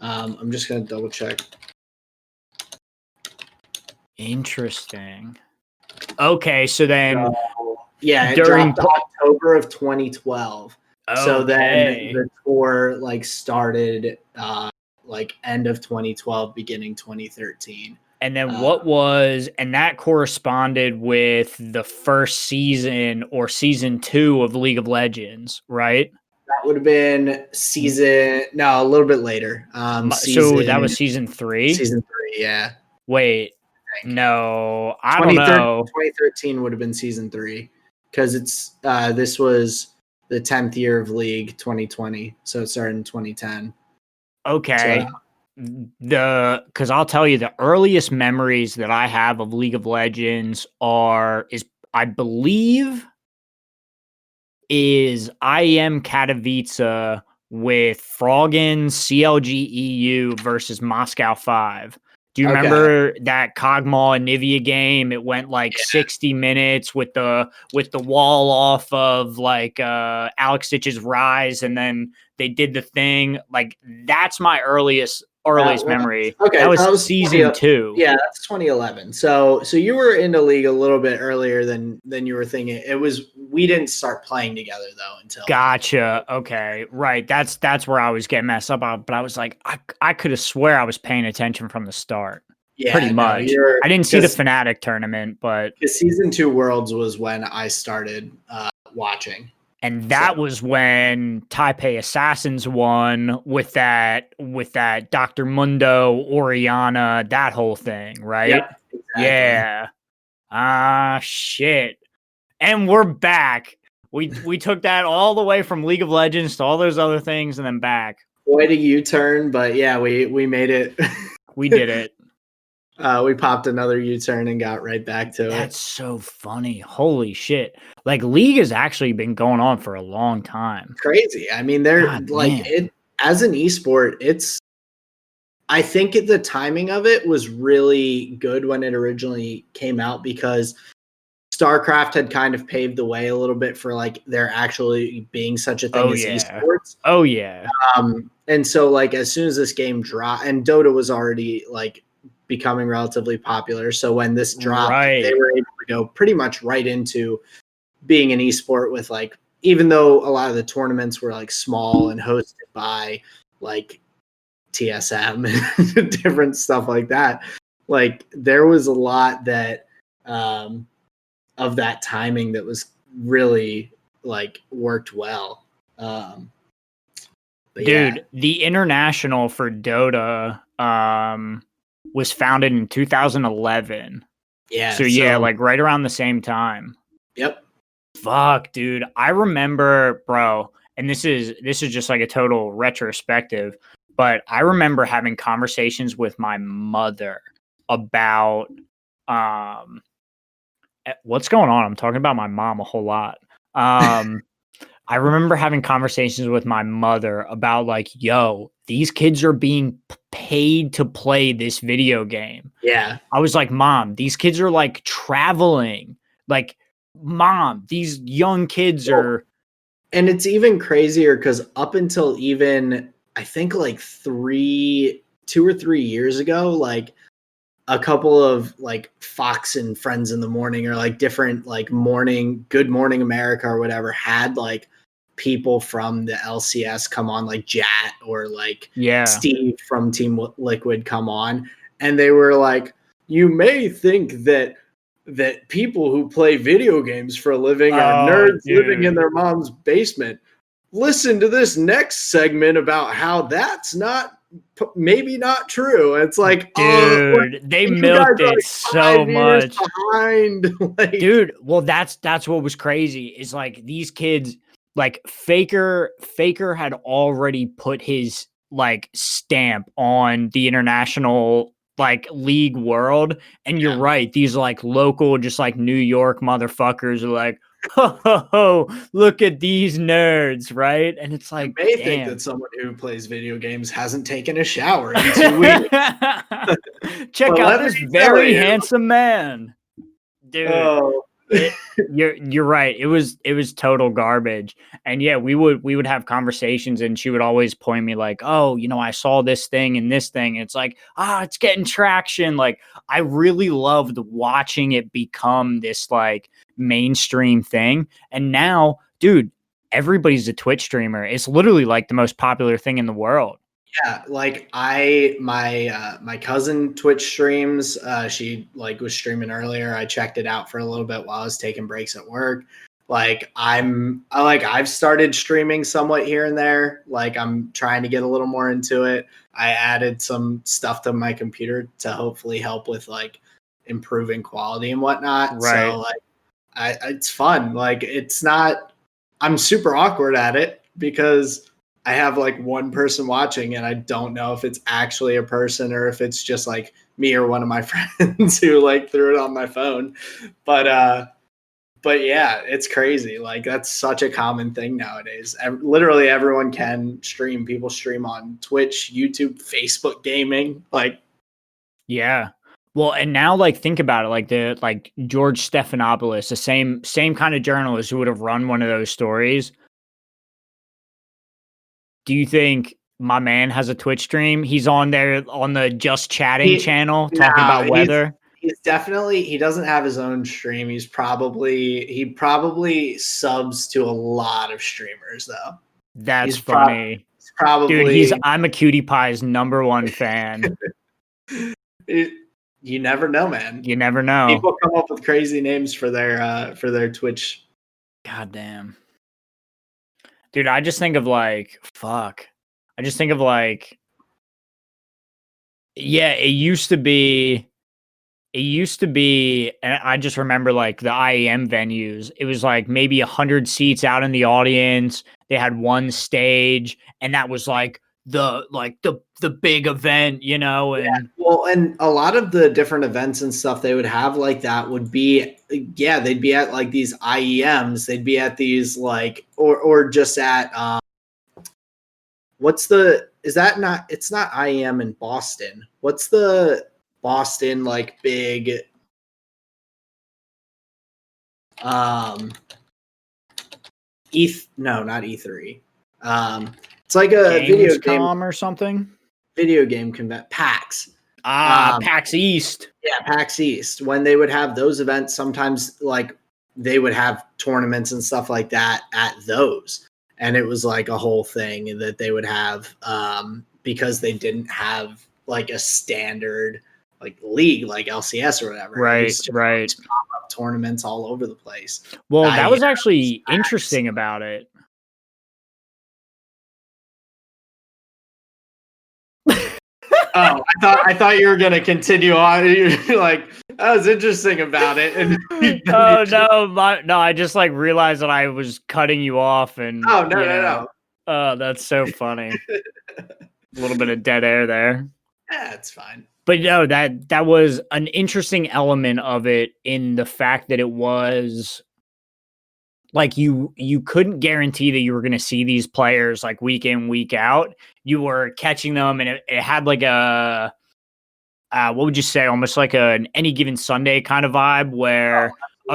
I'm just gonna double check. Interesting. Okay, so then it dropped October of 2012. Okay. So then the tour like started like end of 2012, beginning 2013. And then and that corresponded with the first season or season 2 of League of Legends, right? That would have been a little bit later. So that was season 3? Season 3, yeah. Wait, no, I don't know. 2013 would have been season 3 because this was the 10th year of League, 2020. So it started in 2010. Okay. Because I'll tell you, the earliest memories that I have of League of Legends I believe I Am Katowice with Froggen, CLG versus Moscow 5. Do you remember that Kog'Maw and Nivea game? It went like 60 minutes with the wall off of like Alex Stitch's Rise, and then they did the thing. Like, that's my earliest memory. Okay, that was season 2. Yeah, that's 2011. So you were into League a little bit earlier than you were thinking. We didn't start playing together though until. Gotcha. Okay, right. That's where I was getting messed up on. But I was like, I could have swear I was paying attention from the start. Yeah, pretty much. I didn't see the Fnatic tournament, but season 2 Worlds was when I started watching. And that was when Taipei Assassins won with that Dr. Mundo, Oriana, that whole thing, right? Yeah. Exactly. Yeah. Shit. And we're back. We took that all the way from League of Legends to all those other things and then back. Quite a U-turn, but yeah, we made it. We did it. We popped another U-turn and got right back to it. That's so funny. Holy shit. Like, League has actually been going on for a long time. Crazy. I mean, they're like, it as an esport, I think the timing of it was really good when it originally came out, because StarCraft had kind of paved the way a little bit for like there actually being such a thing as esports. Oh yeah. And so like as soon as this game dropped, and Dota was already like becoming relatively popular, so when this dropped, they were able to go pretty much right into being an esport with like, even though a lot of the tournaments were like small and hosted by like TSM and different stuff like that, like there was a lot that of that timing that was really like worked well. Dude, the international for Dota was founded in 2011. Yeah. So yeah, like right around the same time. Yep. Fuck, dude. I remember, bro, and this is just like a total retrospective, but I remember having conversations with my mother about what's going on. I'm talking about my mom a whole lot. I remember having conversations with my mother about like, yo, these kids are being paid to play this video game. Yeah. I was like, Mom, these kids are like traveling. Like, Mom, these young kids are. And it's even crazier because up until even, I think like 2 or 3 years ago, like a couple of like Fox and Friends in the Morning or like different like Good Morning America or whatever had like people from the LCS come on, like Jat or like Steve from Team Liquid come on, and they were like, you may think that people who play video games for a living are nerds living in their mom's basement. Listen to this next segment about how that's maybe not true. It's like, dude, they milked it so much behind. Like, dude, well, that's what was crazy is like these kids, like Faker had already put his like stamp on the international like league world, and you're right, these like local just like New York motherfuckers are like, ho, look at these nerds, right? And it's like, you may think that someone who plays video games hasn't taken a shower in 2 weeks. Check out this very handsome man, dude. You're right. It was total garbage. And yeah, we would have conversations, and she would always point me like, oh, you know, I saw this thing and this thing. And it's like, it's getting traction. Like, I really loved watching it become this like mainstream thing. And now, dude, everybody's a Twitch streamer. It's literally like the most popular thing in the world. Yeah, like my cousin Twitch streams. She like was streaming earlier. I checked it out for a little bit while I was taking breaks at work. Like I've started streaming somewhat here and there. Like I'm trying to get a little more into it. I added some stuff to my computer to hopefully help with like improving quality and whatnot. Right. So like it's fun. Like it's not. I'm super awkward at it because I have like one person watching and I don't know if it's actually a person or if it's just like me or one of my friends who like threw it on my phone. But yeah, it's crazy. Like that's such a common thing nowadays. Literally everyone can stream. People stream on Twitch, YouTube, Facebook gaming. Like, yeah. Well, and now like think about it, like George Stephanopoulos, the same kind of journalist who would have run one of those stories. Do you think my man has a Twitch stream? He's on there on the Just Chatting channel talking about weather. He's definitely, he doesn't have his own stream. He probably subs to a lot of streamers though. That's funny. Dude, he's I'm a Cutie Pie's #1 fan. You never know, man. You never know. People come up with crazy names for their Twitch. God damn. Dude, I just think of like, fuck. I just think of like, yeah, it used to be, and I just remember like the IEM venues. It was like maybe 100 seats out in the audience. They had one stage, and that was like the big event, you know. And yeah. Well, and a lot of the different events and stuff they would have like that would be, yeah, they'd be at like these IEMs. They'd be at these like, or just at it's not IEM in Boston. What's the Boston like big No, not E3. It's like a video game or something. PAX. PAX East. Yeah, PAX East. When they would have those events, sometimes like they would have tournaments and stuff like that at those. And it was like a whole thing that they would have because they didn't have like a standard like league like LCS or whatever. Right. Pop-up tournaments all over the place. Well, that was actually interesting about it. Oh, I thought you were gonna continue on. You're like, that was interesting about it. And no, I just like realized that I was cutting you off, and no. Oh, that's so funny. A little bit of dead air there. Yeah, it's fine. But no, that was an interesting element of it in the fact that it was like you couldn't guarantee that you were going to see these players like week in, week out. You were catching them, and it had like a what would you say, almost like an Any Given Sunday kind of vibe where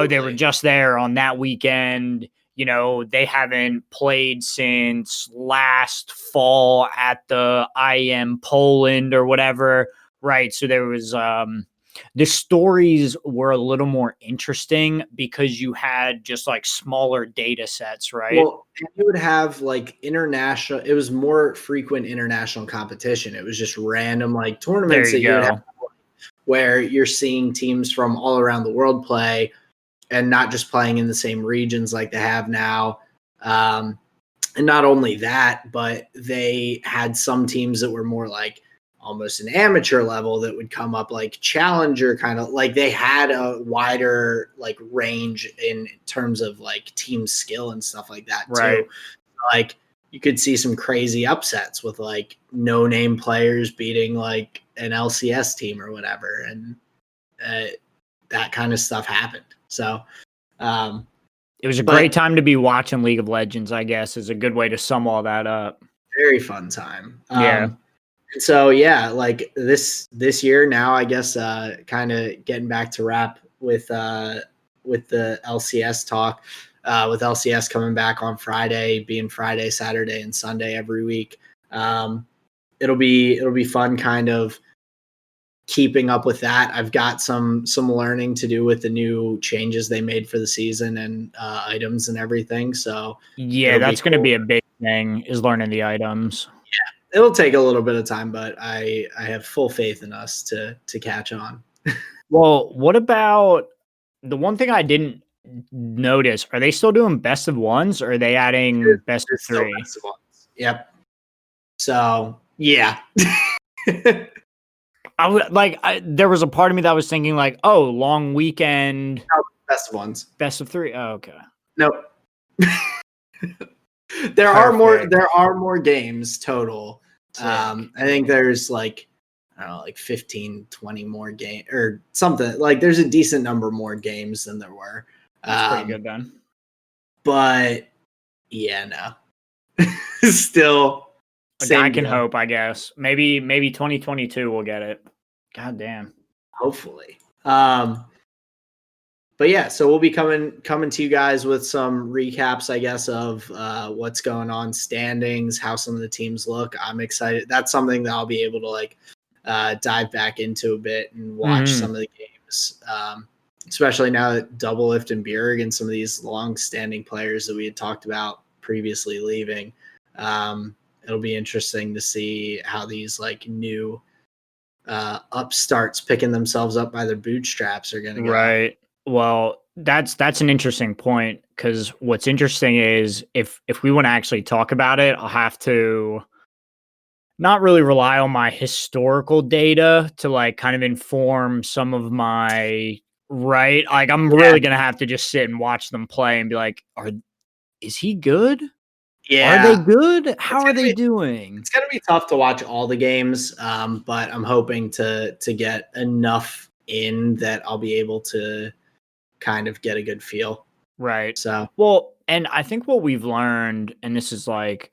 they were just there on that weekend. You know, they haven't played since last fall at the IEM Poland or whatever. Right. So there was the stories were a little more interesting because you had just like smaller data sets, right? Well, you would have like international, it was more frequent international competition. It was just random like tournaments that you would have where you're seeing teams from all around the world play and not just playing in the same regions like they have now. And not only that, but they had some teams that were more like almost an amateur level that would come up like challenger kind of like they had a wider like range in terms of like team skill and stuff like that too. Like you could see some crazy upsets with like no name players beating like an LCS team or whatever. And that kind of stuff happened. So it was a great time to be watching League of Legends, I guess, is a good way to sum all that up. Very fun time. Yeah. So yeah, like this year now, I guess, kind of getting back to wrap with the LCS talk, with LCS coming back on Friday, being Friday, Saturday, and Sunday every week. It'll be fun, kind of keeping up with that. I've got some learning to do with the new changes they made for the season and items and everything. So yeah, that's going to be a big thing, is learning the items. Yeah, it'll take a little bit of time, but I have full faith in us to catch on. Well, what about the one thing I didn't notice? Are they still doing best of ones, or are they adding best of three? Best of ones. Yep. So yeah. I would like. There was a part of me that was thinking like, oh, long weekend. No, best of ones. Best of three. Oh, okay. Nope. There are more games total. I think there's like, I don't know, like 15, 20 more games or something. Like there's a decent number more games than there were. That's pretty good then. But yeah, no. Still. I can hope, I guess. Maybe 2022 we'll get it. God damn. Hopefully. But yeah, so we'll be coming to you guys with some recaps, I guess, of what's going on, standings, how some of the teams look. I'm excited. That's something that I'll be able to like dive back into a bit and watch some of the games, especially now that Doublelift and Bjerg and some of these long-standing players that we had talked about previously leaving. It'll be interesting to see how these like new upstarts picking themselves up by their bootstraps are going to go. Right. Well, that's an interesting point, because what's interesting is if we want to actually talk about it, I'll have to not really rely on my historical data to like kind of inform some of my like I'm really going to have to just sit and watch them play and be like, is he good? Yeah. Are they good? How are they doing? It's going to be tough to watch all the games, but I'm hoping to get enough in that I'll be able to kind of get a good feel. Right. So, well, and I think what we've learned, and this is like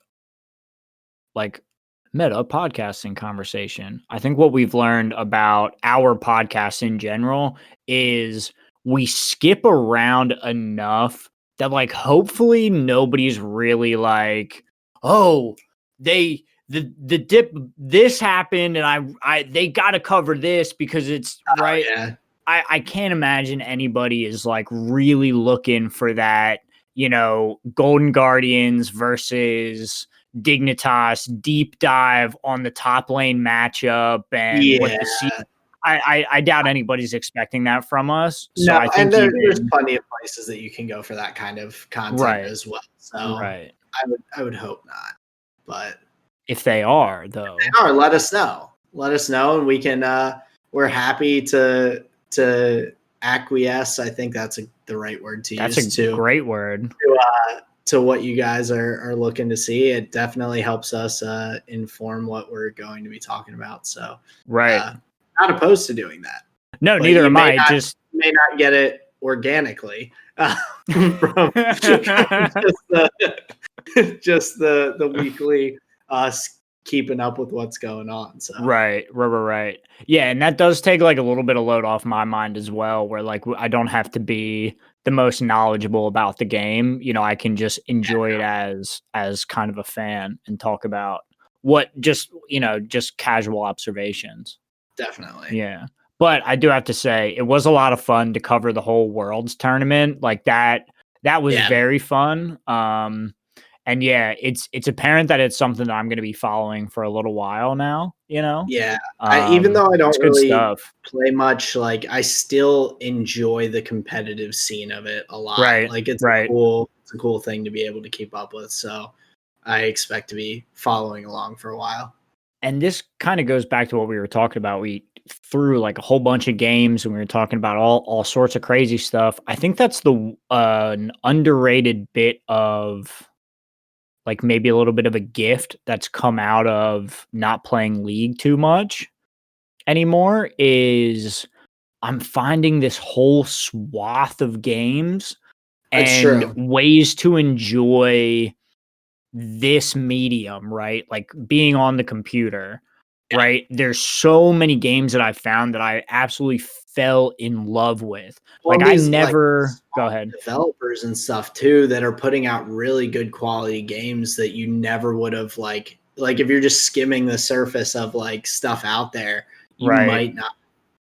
meta podcasting conversation. I think what we've learned about our podcast in general is we skip around enough that like hopefully nobody's really like, oh, the dip this happened and I they got to cover this because it's right. Yeah. I can't imagine anybody is like really looking for that, Golden Guardians versus Dignitas deep dive on the top lane matchup and what the I doubt anybody's expecting that from us. So No, I think and there's plenty of places that you can go for that kind of content as well. So right. I would hope not. But If they are, though, if they are, let us know. Let us know, and we can. We're happy to acquiesce. I think that's the right word to use. That's a great word. To what you guys are looking to see. It definitely helps us inform what we're going to be talking about. So right. Not opposed to doing that. No, but neither am I. Just may not get it organically from just the weekly us keeping up with what's going on. So right. Yeah, and that does take like a little bit of load off my mind as well, where like I don't have to be the most knowledgeable about the game. I can just enjoy it as kind of a fan and talk about what just casual observations. Definitely. Yeah. But I do have to say it was a lot of fun to cover the whole Worlds tournament. Like that was very fun. And yeah, it's apparent that it's something that I'm going to be following for a little while now, Yeah. Even though I don't really play much, like I still enjoy the competitive scene of it a lot. Right. Like it's a cool thing to be able to keep up with. So I expect to be following along for a while. And this kind of goes back to what we were talking about. We threw like a whole bunch of games and we were talking about all sorts of crazy stuff. I think that's an underrated bit of like maybe a little bit of a gift that's come out of not playing League too much anymore is I'm finding this whole swath of games and ways to enjoy this medium, right? Like being on the computer, right? There's so many games that I found that I absolutely fell in love with. Well, like I never go ahead. Developers and stuff too that are putting out really good quality games that you never would have like if you're just skimming the surface of like stuff out there, you might not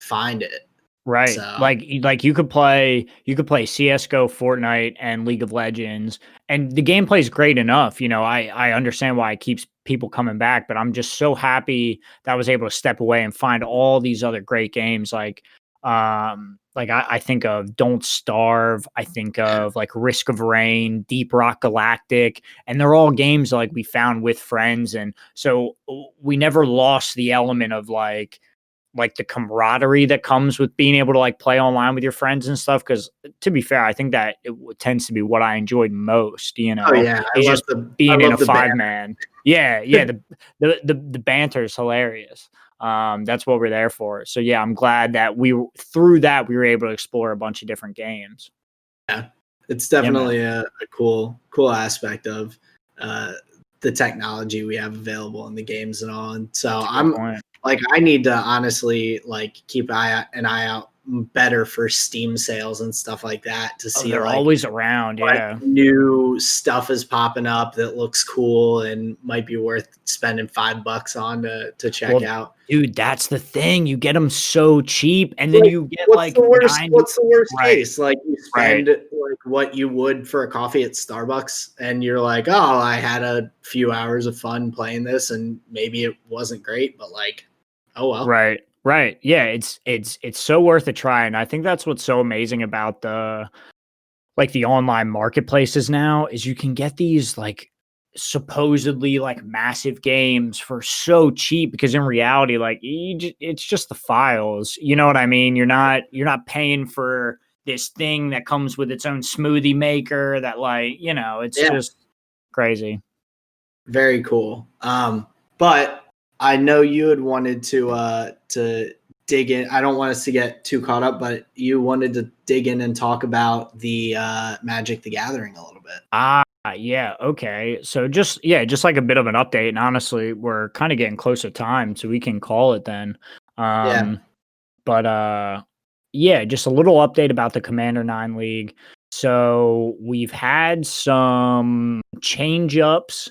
find it. Right. So. Like you could play CS:GO, Fortnite, and League of Legends, and the gameplay is great enough. I understand why it keeps people coming back, but I'm just so happy that I was able to step away and find all these other great games. Like I think of Don't Starve, I think of like Risk of Rain, Deep Rock Galactic, and they're all games like we found with friends, and so we never lost the element of like the camaraderie that comes with being able to like play online with your friends and stuff. Because to be fair, I think that it tends to be what I enjoyed most. Oh yeah, it's just being in a 5-man. Yeah. The banter is hilarious. That's what we're there for. So yeah, I'm glad that we were able to explore a bunch of different games. Yeah, it's definitely a cool aspect of the technology we have available in the games and all. And so I need to honestly like keep an eye out better for Steam sales and stuff like that to see they're always around. Yeah, new stuff is popping up that looks cool and might be worth spending $5 on to check out. Dude, that's the thing. You get them so cheap, and then you get what's the worst case? Like you spend like what you would for a coffee at Starbucks, and you're like, oh, I had a few hours of fun playing this, and maybe it wasn't great, but like, oh well. Right. Yeah, it's so worth a try, and I think that's what's so amazing about the online marketplaces now is you can get these like supposedly like massive games for so cheap because in reality like it's just the files, you know what I mean? You're not paying for this thing that comes with its own smoothie maker that like it's just crazy. Very cool. But I know you had wanted to dig in. I don't want us to get too caught up, but you wanted to dig in and talk about the Magic the Gathering a little bit. Yeah. Okay. So just like a bit of an update. And honestly, we're kind of getting close to time, so we can call it then. But yeah, just a little update about the Commander 9 League. So we've had some change ups.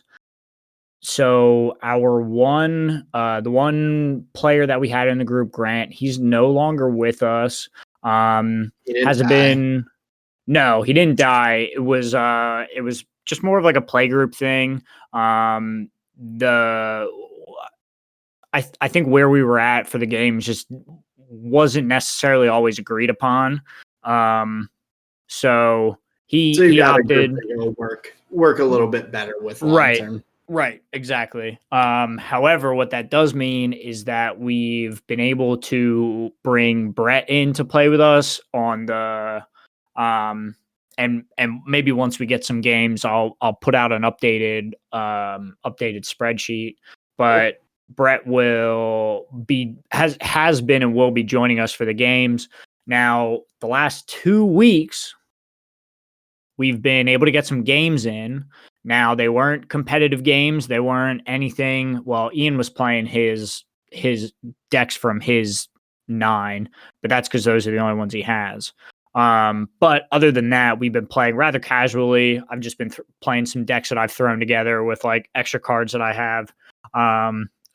So the one player that we had in the group, Grant, he's no longer with us. He didn't Hasn't die. been. No, he didn't die. It was just more of like a play group thing. The I think where we were at for the games just wasn't necessarily always agreed upon. Um, so So he you he got a group opted. that you'll work a little bit better with long Right. term. Right, exactly. However, what that does mean is that we've been able to bring Brett in to play with us on the and maybe once we get some games, I'll put out an updated spreadsheet. Cool. But Brett has been and will be joining us for the games. Now, the last 2 weeks, we've been able to get some games in. Now, they weren't competitive games. They weren't anything. Well, Ian was playing his decks from his 9, but that's because those are the only ones he has. But other than that, we've been playing rather casually. I've just been playing some decks that I've thrown together with like extra cards that I have.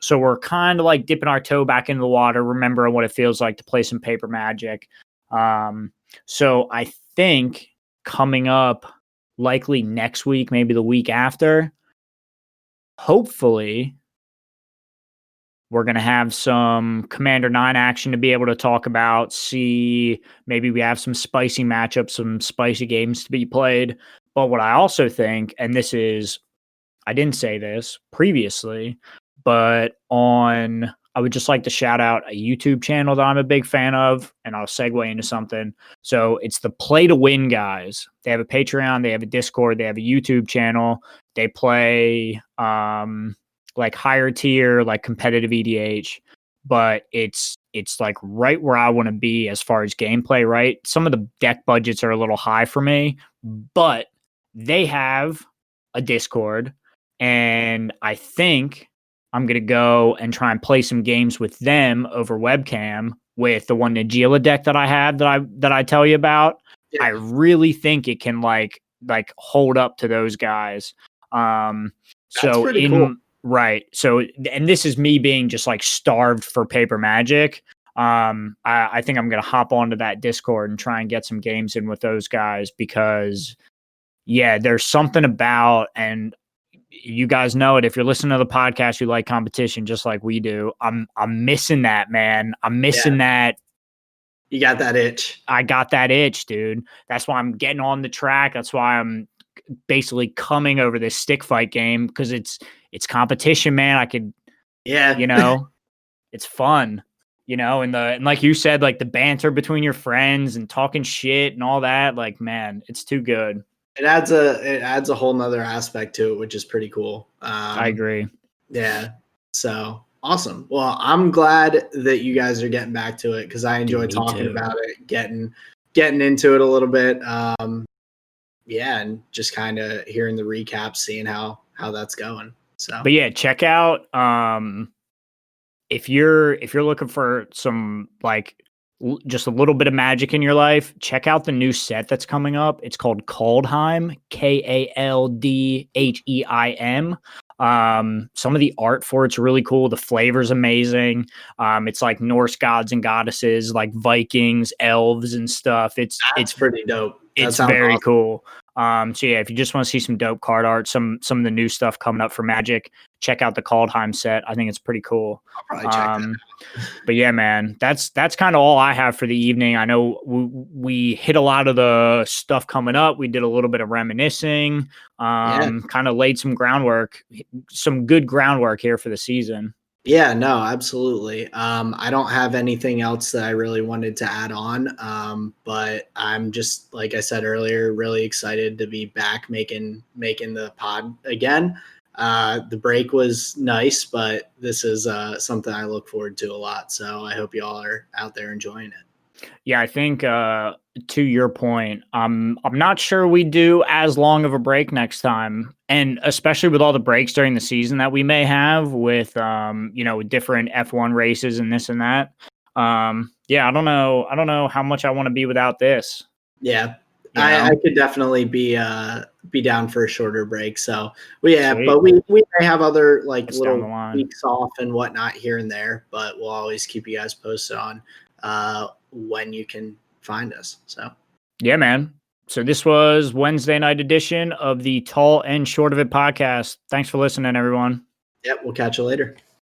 So we're kind of like dipping our toe back into the water, remembering what it feels like to play some paper Magic. So I think coming up likely next week, maybe the week after, hopefully we're going to have some Commander 9 action to be able to talk about, see maybe we have some spicy matchups, some spicy games to be played. But what I also think, and I didn't say this previously, but I would just like to shout out a YouTube channel that I'm a big fan of, and I'll segue into something. So it's the Play to Win guys. They have a Patreon, they have a Discord, they have a YouTube channel. They play like higher tier, like competitive EDH, but it's like right where I want to be as far as gameplay, right? Some of the deck budgets are a little high for me, but they have a Discord, and I think I'm going to go and try and play some games with them over webcam with the one Nagila deck that I have that I tell you about. Yeah. I really think it can like hold up to those guys. That's So pretty cool. right. So, and this is me being just like starved for paper Magic. I think I'm going to hop onto that Discord and try and get some games in with those guys because yeah, there's something about, and you guys know it. If you're listening to the podcast, you like competition just like we do. I'm missing that, man. I'm missing that. You got that itch. I got that itch, dude. That's why I'm getting on the track. That's why I'm basically coming over this stick fight game because it's competition, man. I could, Yeah. it's fun, and like you said, like the banter between your friends and talking shit and all that. Like, man, it's too good. It adds a whole nother aspect to it, which is pretty cool. I agree. Yeah. So awesome. Well, I'm glad that you guys are getting back to it because I enjoy talking about it, getting into it a little bit. Yeah, and just kind of hearing the recap, seeing how that's going. So, but yeah, check out if you're looking for some like just a little bit of magic in your life, check out the new set that's coming up. It's called Kaldheim, Kaldheim. Some of the art for it's really cool. The flavor's amazing. It's like Norse gods and goddesses, like Vikings, elves, and stuff. It's pretty dope. It's very cool. So yeah, if you just want to see some dope card art, some of the new stuff coming up for Magic, check out the Kaldheim set. I think it's pretty cool. I'll probably check that out. But yeah, man, that's kind of all I have for the evening. I know we hit a lot of the stuff coming up. We did a little bit of reminiscing, kind of laid some groundwork, some good groundwork here for the season. Yeah, no, absolutely. I don't have anything else that I really wanted to add on, but I'm just, like I said earlier, really excited to be back making the pod again. The break was nice, but this is something I look forward to a lot. So I hope you all are out there enjoying it. Yeah, I think to your point, I'm not sure we do as long of a break next time, and especially with all the breaks during the season that we may have with with different F1 races and this and that. Yeah, I don't know how much I want to be without this. Yeah. You I know? could definitely be down for a shorter break. So yeah, Sweet. but we may have other like It's down the little line. weeks off and whatnot here and there, but we'll always keep you guys posted on when you can find us. So Yeah, man. So this was Wednesday night edition of the Tall and Short of It podcast. Thanks for listening, everyone. yep, we'll catch you later.